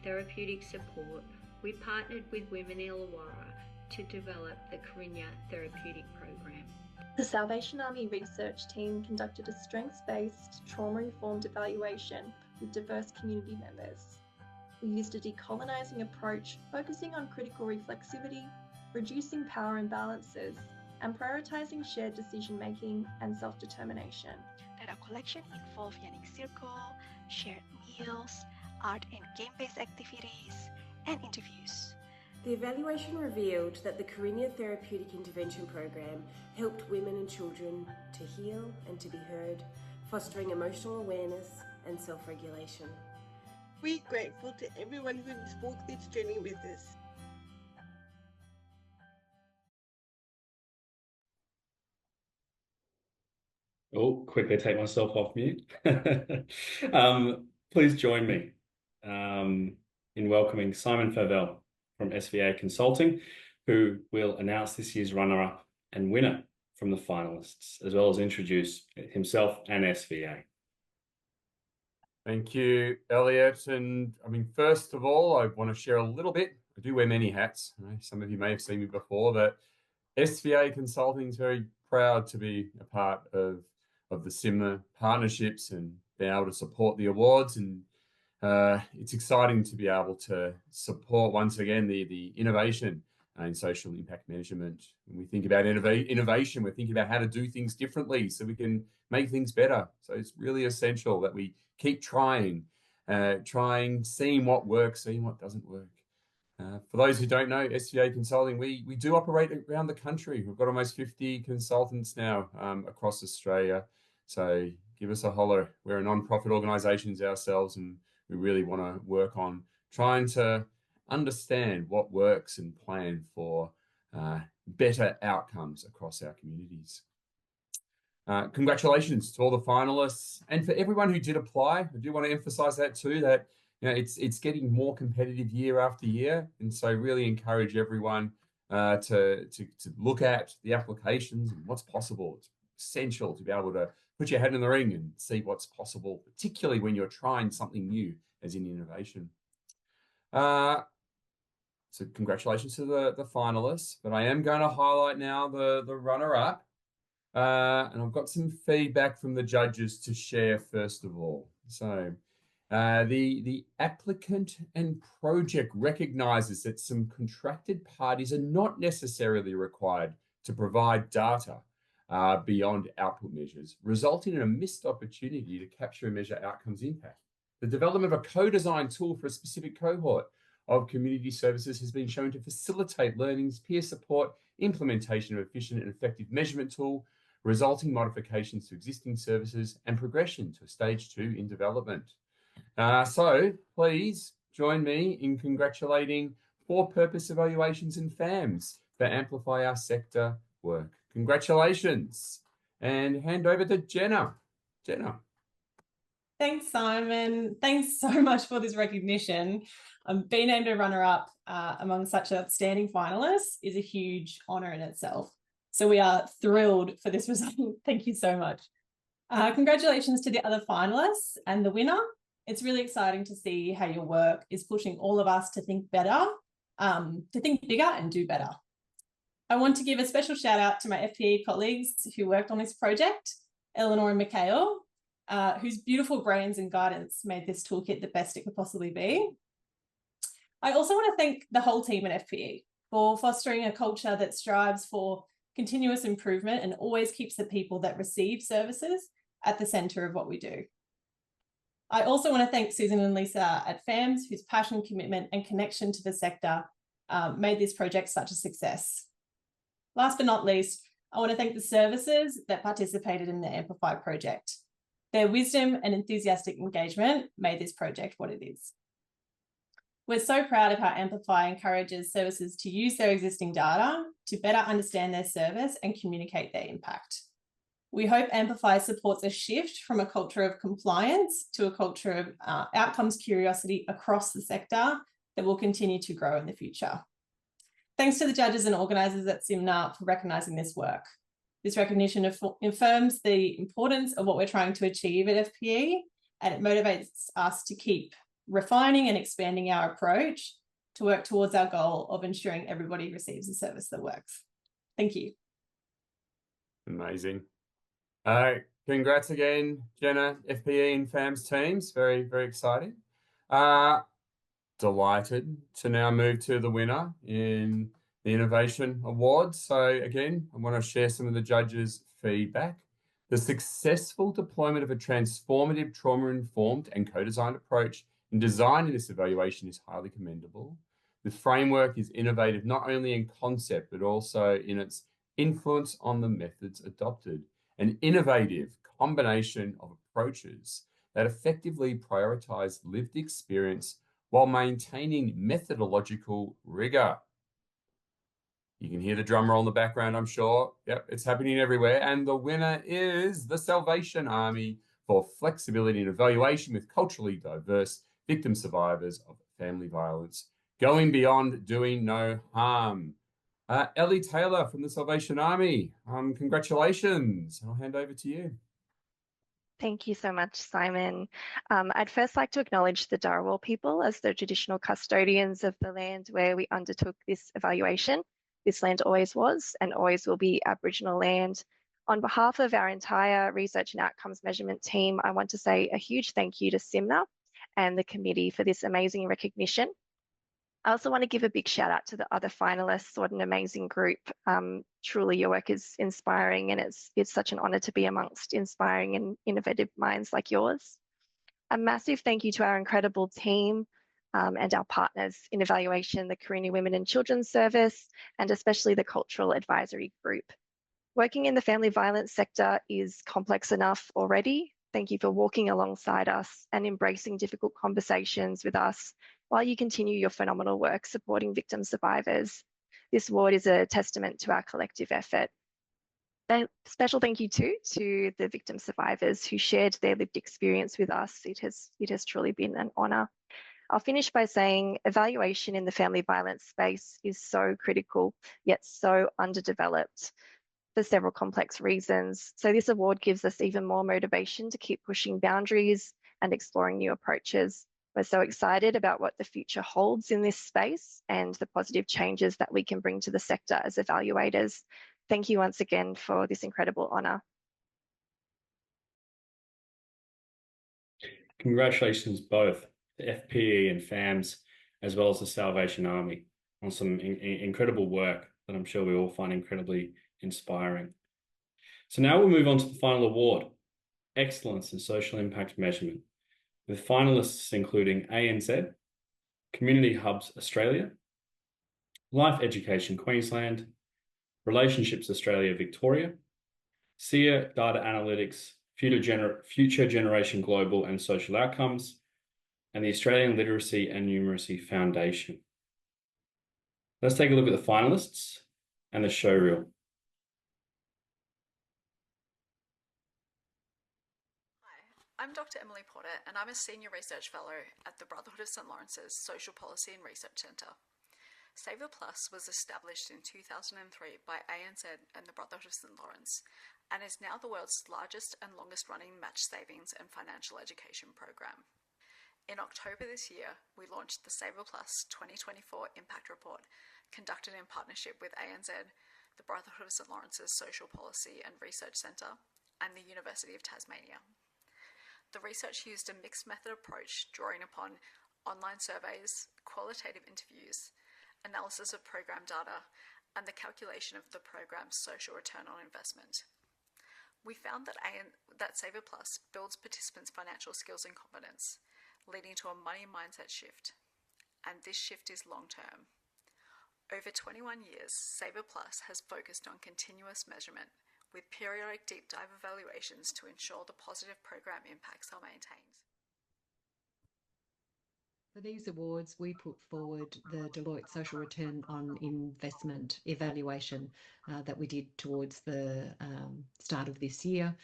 therapeutic support, we partnered with Women Illawarra to develop the Karinya Therapeutic Program. The Salvation Army research team conducted a strengths-based, trauma-informed evaluation with diverse community members. We used a decolonising approach focusing on critical reflexivity, reducing power imbalances, and prioritising shared decision-making and self-determination. Data collection involved yanning circle, shared meals, art and game-based activities, and interviews. The evaluation revealed that the Karinya Therapeutic Intervention Program helped women and children to heal and to be heard, fostering emotional awareness and self-regulation. We're grateful to everyone who has walked this journey with us. Oh, quickly take myself off mute. Please join me in welcoming Simon Faivel from SVA Consulting, who will announce this year's runner-up and winner from the finalists, as well as introduce himself and SVA. Thank you, Elliott. And I mean, first of all, I want to share a little bit. I do wear many hats. Some of you may have seen me before, but SVA Consulting is very proud to be a part of the SIMNA partnerships and being able to support the awards. And it's exciting to be able to support once again the innovation in social impact management. When we think about innovation, we're thinking about how to do things differently so we can make things better. So it's really essential that we keep trying, seeing what works, seeing what doesn't work. For those who don't know, SVA Consulting, we do operate around the country. We've got almost 50 consultants now across Australia. So give us a holler. We're a non-profit organisation ourselves, and we really want to work on trying to understand what works and plan for better outcomes across our communities. Congratulations to all the finalists and for everyone who did apply. I do want to emphasise that too, that it's getting more competitive year after year, and so really encourage everyone to look at the applications and what's possible. It's essential to be able to put your head in the ring and see what's possible, particularly when you're trying something new, as in innovation. So congratulations to the finalists, but I am going to highlight now the runner-up. And I've got some feedback from the judges to share first of all. So the applicant and project recognises that some contracted parties are not necessarily required to provide data beyond output measures, resulting in a missed opportunity to capture and measure outcomes impact. The development of a co-design tool for a specific cohort of community services has been shown to facilitate learnings, peer support, implementation of efficient and effective measurement tool, resulting modifications to existing services and progression to stage 2 in development. So please join me in congratulating for-purpose evaluations and FAMs for Amplify Our Sector work. Congratulations, and hand over to Jenna. Jenna. Thanks, Simon. Thanks so much for this recognition. Being named a runner-up among such outstanding finalists is a huge honour in itself. So we are thrilled for this result. Thank you so much. Congratulations to the other finalists and the winner. It's really exciting to see how your work is pushing all of us to think better, to think bigger and do better. I want to give a special shout out to my FPE colleagues who worked on this project, Eleanor and Mikhail, whose beautiful brains and guidance made this toolkit the best it could possibly be. I also want to thank the whole team at FPE for fostering a culture that strives for continuous improvement and always keeps the people that receive services at the centre of what we do. I also want to thank Susan and Lisa at FAMS, whose passion, commitment and connection to the sector made this project such a success. Last but not least, I want to thank the services that participated in the Amplify project. Their wisdom and enthusiastic engagement made this project what it is. We're so proud of how Amplify encourages services to use their existing data to better understand their service and communicate their impact. We hope Amplify supports a shift from a culture of compliance to a culture of outcomes curiosity across the sector that will continue to grow in the future. Thanks to the judges and organisers at SIMNA for recognising this work. This recognition affirms the importance of what we're trying to achieve at FPE, and it motivates us to keep refining and expanding our approach to work towards our goal of ensuring everybody receives a service that works. Thank you. Amazing. Congrats again, Jenna, FPE and FAMS teams. Very, very exciting. Delighted to now move to the winner in the Innovation Awards. So again, I want to share some of the judges' feedback. The successful deployment of a transformative, trauma-informed and co-designed approach in designing this evaluation is highly commendable. The framework is innovative not only in concept, but also in its influence on the methods adopted. An innovative combination of approaches that effectively prioritize lived experience while maintaining methodological rigor. You can hear the drum roll in the background, I'm sure. Yep, it's happening everywhere. And the winner is the Salvation Army for flexibility and evaluation with culturally diverse victim survivors of family violence, going beyond doing no harm. Ellie Taylor from the Salvation Army, congratulations. I'll hand over to you. Thank you so much, Simon. I'd first like to acknowledge the Dharawal people as the traditional custodians of the land where we undertook this evaluation. This land always was and always will be Aboriginal land. On behalf of our entire research and outcomes measurement team, I want to say a huge thank you to SIMNA and the committee for this amazing recognition. I also want to give a big shout out to the other finalists. What an amazing group. Truly your work is inspiring, and it's such an honour to be amongst inspiring and innovative minds like yours. A massive thank you to our incredible team and our partners in evaluation, the Carina Women and Children's Service, and especially the Cultural Advisory Group. Working in the family violence sector is complex enough already. Thank you for walking alongside us and embracing difficult conversations with us while you continue your phenomenal work supporting victim survivors. This award is a testament to our collective effort. A special thank you too to the victim survivors who shared their lived experience with us. It has truly been an honour. I'll finish by saying evaluation in the family violence space is so critical, yet so underdeveloped for several complex reasons. So this award gives us even more motivation to keep pushing boundaries and exploring new approaches. We're so excited about what the future holds in this space and the positive changes that we can bring to the sector as evaluators. Thank you once again for this incredible honour. Congratulations both, the FPE and FAMS, as well as the Salvation Army, on some incredible work that I'm sure we all find incredibly inspiring. So now we'll move on to the final award, Excellence in Social Impact Measurement, with finalists including ANZ, Community Hubs Australia, Life Education Queensland, Relationships Australia Victoria, SEER Data Analytics, Future Generation Global and Social Outcomes, and the Australian Literacy and Numeracy Foundation. Let's take a look at the finalists and the show reel. I'm Dr. Emily Potter, and I'm a Senior Research Fellow at the Brotherhood of St Lawrence's Social Policy and Research Centre. Saver Plus was established in 2003 by ANZ and the Brotherhood of St Lawrence, and is now the world's largest and longest-running match savings and financial education program. In October this year, we launched the Saver Plus 2024 Impact Report, conducted in partnership with ANZ, the Brotherhood of St Lawrence's Social Policy and Research Centre, and the University of Tasmania. The research used a mixed method approach drawing upon online surveys, qualitative interviews, analysis of program data, and the calculation of the program's social return on investment. We found that Saver Plus builds participants' financial skills and competence, leading to a money mindset shift, and this shift is long-term. Over 21 years, Saver Plus has focused on continuous measurement, with periodic deep dive evaluations to ensure the positive program impacts are maintained. For these awards, we put forward the Deloitte Social Return on Investment evaluation that we did towards the start of this year.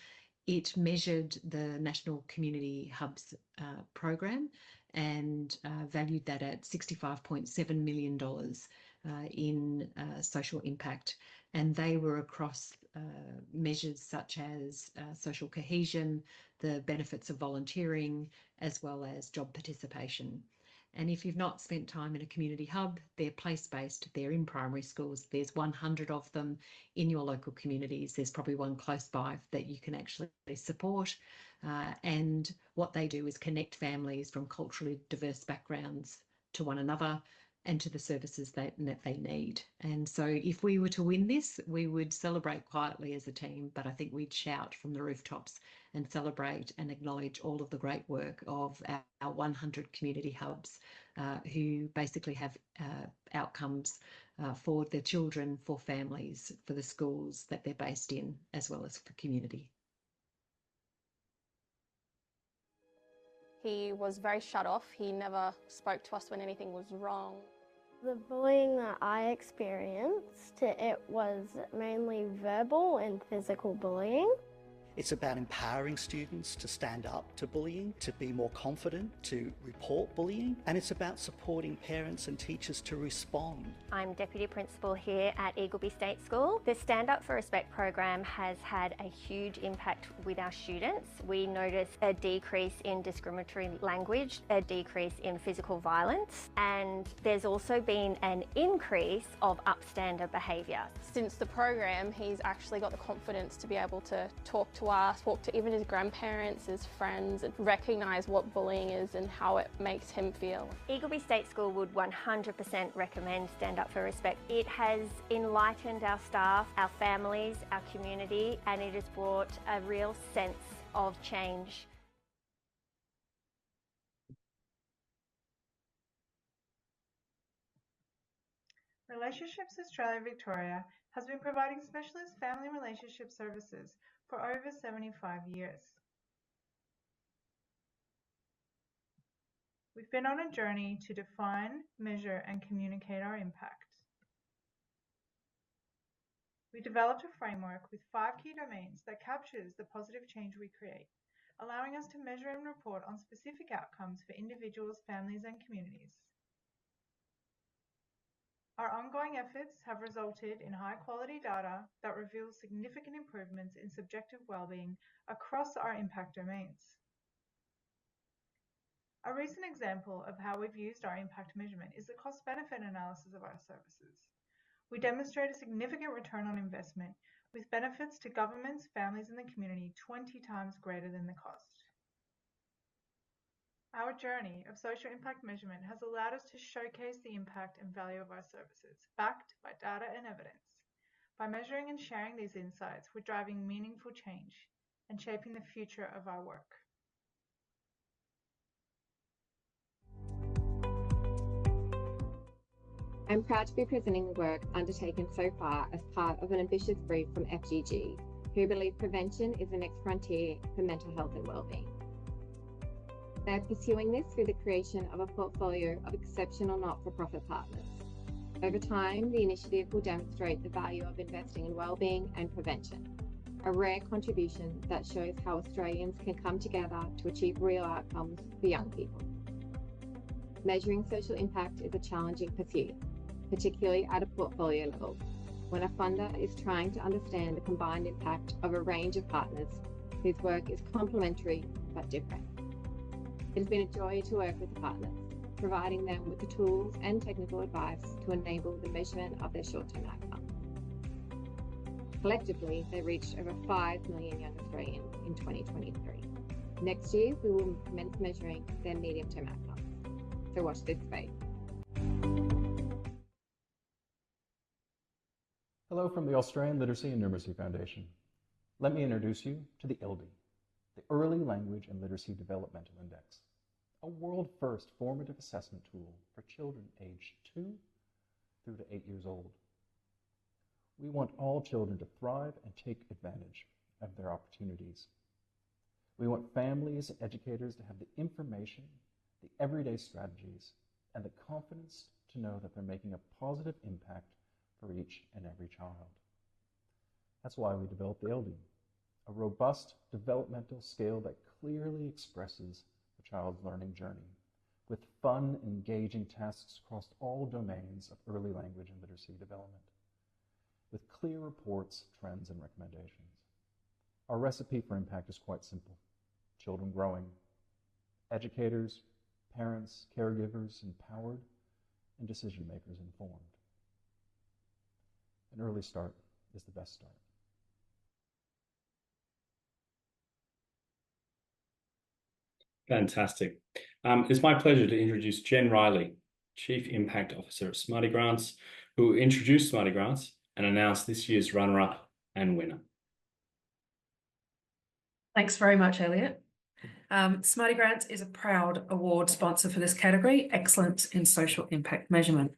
It measured the National Community Hubs program and valued that at $65.7 million in social impact. And they were across measures such as social cohesion, the benefits of volunteering, as well as job participation. And if you've not spent time in a community hub, they're place-based, they're in primary schools. There's 100 of them in your local communities. There's probably one close by that you can actually support. And what they do is connect families from culturally diverse backgrounds to one another and to the services that they need. And so if we were to win this, we would celebrate quietly as a team, but I think we'd shout from the rooftops and celebrate and acknowledge all of the great work of our 100 community hubs who basically have outcomes for their children, for families, for the schools that they're based in, as well as for community. He was very shut off. He never spoke to us when anything was wrong. The bullying that I experienced, it was mainly verbal and physical bullying. It's about empowering students to stand up to bullying, to be more confident, to report bullying, and it's about supporting parents and teachers to respond. I'm Deputy Principal here at Eagleby State School. The Stand Up for Respect program has had a huge impact with our students. We noticed a decrease in discriminatory language, a decrease in physical violence, and there's also been an increase of upstander behaviour. Since the program, he's actually got the confidence to be able to talk to us, talk to even his grandparents, his friends, and recognise what bullying is and how it makes him feel. Eagleby State School would 100% recommend Stand Up for Respect. It has enlightened our staff, our families, our community, and it has brought a real sense of change. Relationships Australia Victoria has been providing specialist family relationship services for over 75 years. We've been on a journey to define, measure, and communicate our impact. We developed a framework with 5 key domains that captures the positive change we create, allowing us to measure and report on specific outcomes for individuals, families, and communities. Our ongoing efforts have resulted in high-quality data that reveals significant improvements in subjective well-being across our impact domains. A recent example of how we've used our impact measurement is the cost-benefit analysis of our services. We demonstrate a significant return on investment with benefits to governments, families, and the community 20 times greater than the cost. Our journey of social impact measurement has allowed us to showcase the impact and value of our services, backed by data and evidence. By measuring and sharing these insights, we're driving meaningful change and shaping the future of our work. I'm proud to be presenting the work undertaken so far as part of an ambitious brief from FGG, who believe prevention is the next frontier for mental health and wellbeing. They are pursuing this through the creation of a portfolio of exceptional not-for-profit partners. Over time, the initiative will demonstrate the value of investing in wellbeing and prevention, a rare contribution that shows how Australians can come together to achieve real outcomes for young people. Measuring social impact is a challenging pursuit, particularly at a portfolio level, when a funder is trying to understand the combined impact of a range of partners whose work is complementary but different. It has been a joy to work with the partners, providing them with the tools and technical advice to enable the measurement of their short-term outcomes. Collectively, they reached over 5 million young Australians in 2023. Next year, we will commence measuring their medium-term outcomes. So watch this space. Hello from the Australian Literacy and Numeracy Foundation. Let me introduce you to the ELDI, the Early Language and Literacy Developmental Index, a world-first formative assessment tool for children aged 2 through to 8 years old. We want all children to thrive and take advantage of their opportunities. We want families and educators to have the information, the everyday strategies, and the confidence to know that they're making a positive impact for each and every child. That's why we developed the ELDI, a robust developmental scale that clearly expresses the child's learning journey, with fun, engaging tasks across all domains of early language and literacy development, with clear reports, trends, and recommendations. Our recipe for impact is quite simple: children growing, educators parents, caregivers empowered, and decision makers informed. An early start is the best start. Fantastic. It's my pleasure to introduce Jen Riley, Chief Impact Officer at Smarty Grants, who will introduce Smarty Grants and announce this year's runner-up and winner. Thanks very much, Elliott. Smarty Grants is a proud award sponsor for this category, Excellence in Social Impact Measurement.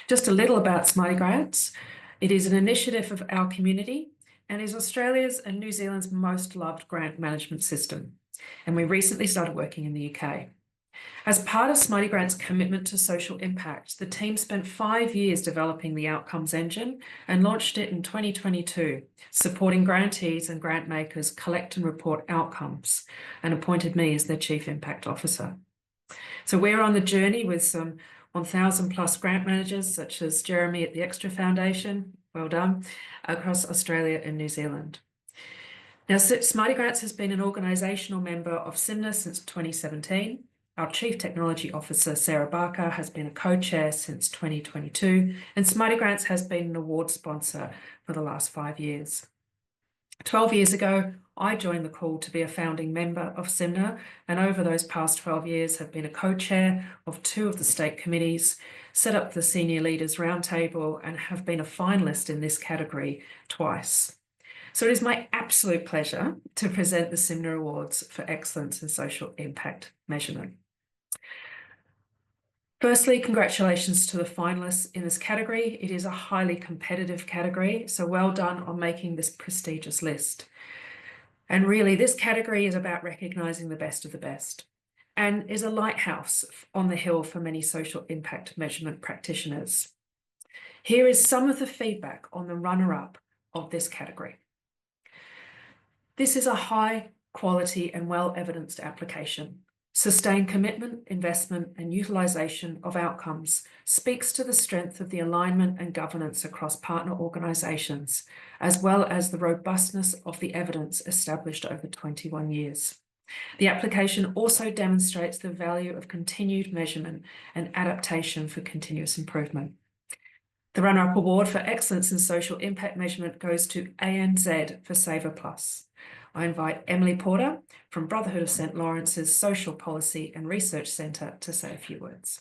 Just a little about Smarty Grants. It is an initiative of our community and is Australia's and New Zealand's most loved grant management system. And we recently started working in the UK. As part of Smarty Grant's commitment to social impact, the team spent 5 years developing the outcomes engine and launched it in 2022, supporting grantees and grant makers collect and report outcomes, and appointed me as their Chief Impact Officer. So we're on the journey with some 1,000 plus grant managers, such as Jeremy at the Extra Foundation, well done, across Australia and New Zealand. Now, Smarty Grants has been an organisational member of SIMNA since 2017. Our Chief Technology Officer, Sarah Barker, has been a co-chair since 2022, and Smarty Grants has been an award sponsor for the last 5 years. 12 years ago, I joined the call to be a founding member of SIMNA, and over those past 12 years have been a co-chair of 2 of the state committees, set up the Senior Leaders Roundtable, and have been a finalist in this category twice. So it is my absolute pleasure to present the SIMNA Awards for Excellence in Social Impact Measurement. Firstly, congratulations to the finalists in this category. It is a highly competitive category, so well done on making this prestigious list. And really, this category is about recognising the best of the best and is a lighthouse on the hill for many social impact measurement practitioners. Here is some of the feedback on the runner-up of this category. This is a high quality and well-evidenced application. Sustained commitment, investment and utilisation of outcomes speaks to the strength of the alignment and governance across partner organisations, as well as the robustness of the evidence established over 21 years. The application also demonstrates the value of continued measurement and adaptation for continuous improvement. The runner-up award for Excellence in Social Impact Measurement goes to ANZ for Saver Plus. I invite Emily Porter from Brotherhood of St Lawrence's Social Policy and Research Centre to say a few words.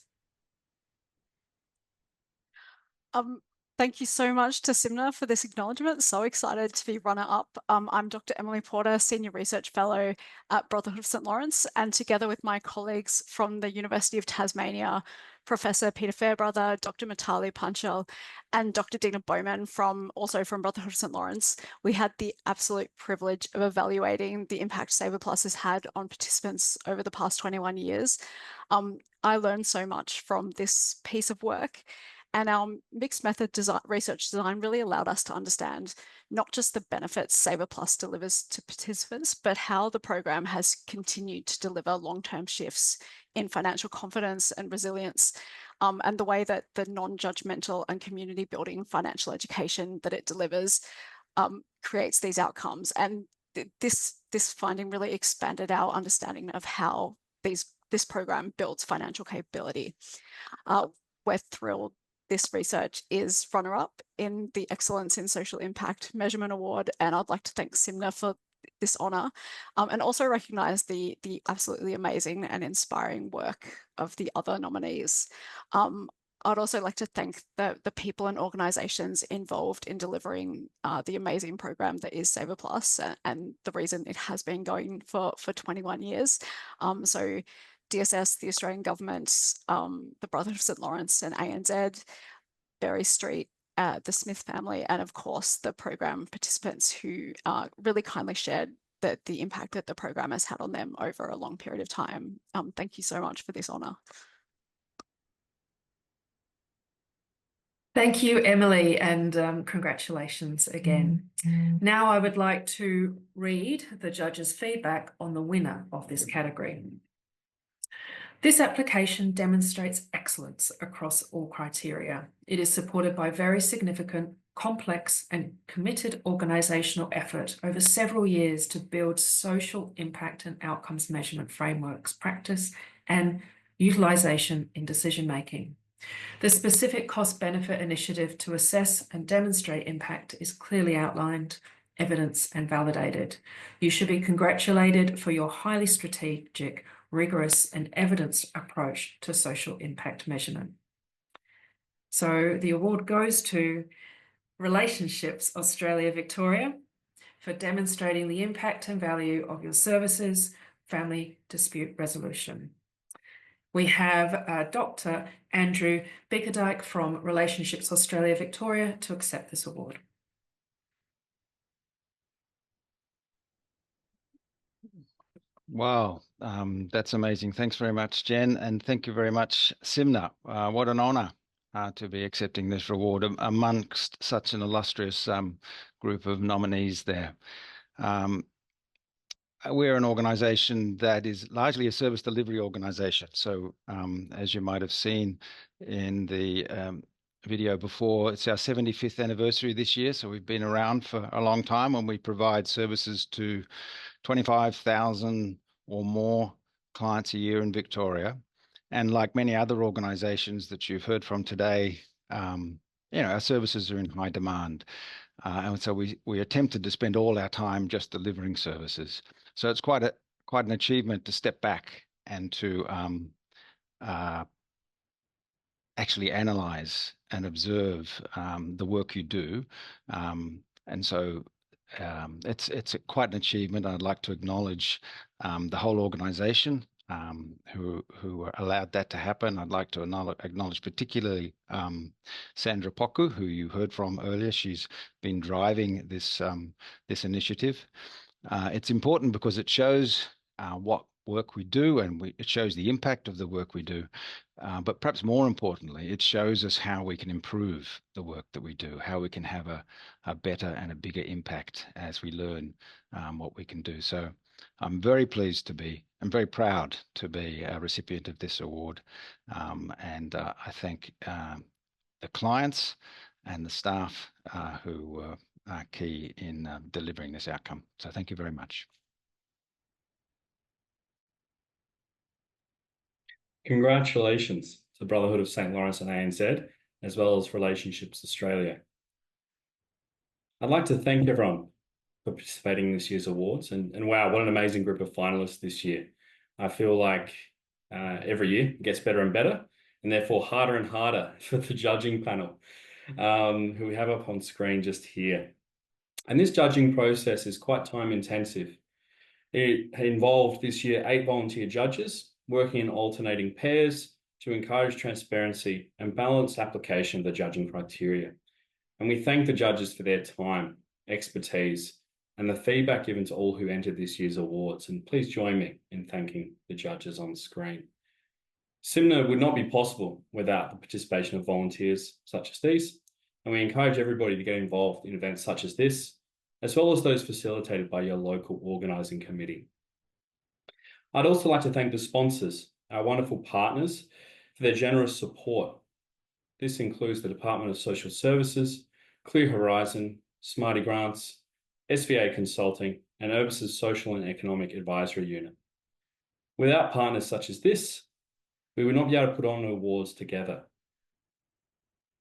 Thank you so much to SIMNA for this acknowledgement. So excited to be runner-up. I'm Dr Emily Porter, Senior Research Fellow at Brotherhood of St Lawrence, and together with my colleagues from the University of Tasmania, Professor Peter Fairbrother, Dr Mitali Panchal, and Dr Dina Bowman also from Brotherhood of St Lawrence, we had the absolute privilege of evaluating the impact Saver Plus has had on participants over the past 21 years. I learned so much from this piece of work. And our mixed method research design really allowed us to understand not just the benefits Saver Plus delivers to participants, but how the program has continued to deliver long-term shifts in financial confidence and resilience, and the way that the non-judgmental and community building financial education that it delivers creates these outcomes. And this finding really expanded our understanding of how this program builds financial capability. We're thrilled this research is runner-up in the Excellence in Social Impact Measurement Award, and I'd like to thank SIMNA for this honour, and also recognise the absolutely amazing and inspiring work of the other nominees. I'd also like to thank the people and organisations involved in delivering the amazing program that is Saver Plus, and the reason it has been going for 21 years. So DSS, the Australian Government, the Brotherhood of St Lawrence and ANZ, Berry Street, the Smith family, and of course the program participants who really kindly shared the impact that the program has had on them over a long period of time. Thank you so much for this honour. Thank you, Emily, and congratulations again. Now I would like to read the judges' feedback on the winner of this category. This application demonstrates excellence across all criteria. It is supported by very significant, complex and committed organisational effort over several years to build social impact and outcomes measurement frameworks, practice and utilisation in decision making. The specific cost-benefit initiative to assess and demonstrate impact is clearly outlined, evidenced and validated. You should be congratulated for your highly strategic, rigorous and evidenced approach to social impact measurement. So the award goes to Relationships Australia Victoria for demonstrating the impact and value of your services, family dispute resolution. We have Dr Andrew Leigh from Relationships Australia Victoria to accept this award. Wow, that's amazing. Thanks very much, Jen, and thank you very much, SIMNA. What an honour to be accepting this reward amongst such an illustrious group of nominees there. We're an organisation that is largely a service delivery organisation. So as you might have seen in the video before, it's our 75th anniversary this year. So we've been around for a long time, and we provide services to 25,000 or more clients a year in Victoria. And like many other organisations that you've heard from today, our services are in high demand. And so we attempted to spend all our time just delivering services. So it's quite an achievement to step back and to actually analyse and observe the work you do. And so it's quite an achievement. I'd like to acknowledge the whole organisation who allowed that to happen. I'd like to acknowledge particularly Sandra Poku, who you heard from earlier. She's been driving this initiative. It's important because it shows what work we do, and it shows the impact of the work we do. But perhaps more importantly, it shows us how we can improve the work that we do, how we can have a better and a bigger impact as we learn what we can do. So I'm very very proud to be a recipient of this award. And I thank the clients and the staff who are key in delivering this outcome. So thank you very much. Congratulations to Brotherhood of St. Lawrence and ANZ, as well as Relationships Australia. I'd like to thank everyone for participating in this year's awards. And wow, what an amazing group of finalists this year. I feel like every year it gets better and better, and therefore harder and harder for the judging panel, who we have up on screen just here. And this judging process is quite time intensive. It involved this year 8 volunteer judges working in alternating pairs to encourage transparency and balanced application of the judging criteria. And we thank the judges for their time, expertise, and the feedback given to all who entered this year's awards. And please join me in thanking the judges on screen. SIMNA would not be possible without the participation of volunteers such as these, and we encourage everybody to get involved in events such as this, as well as those facilitated by your local organising committee. I'd also like to thank the sponsors, our wonderful partners, for their generous support. This includes the Department of Social Services, Clear Horizon, Smarty Grants, SVA Consulting, and Urbis's Social and Economic Advisory Unit. Without partners such as this, we would not be able to put on awards together,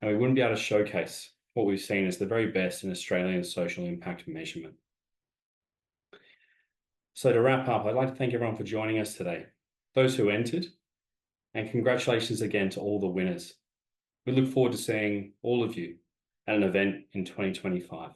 and we wouldn't be able to showcase what we've seen as the very best in Australian social impact measurement. So to wrap up, I'd like to thank everyone for joining us today, those who entered, and congratulations again to all the winners. We look forward to seeing all of you at an event in 2025.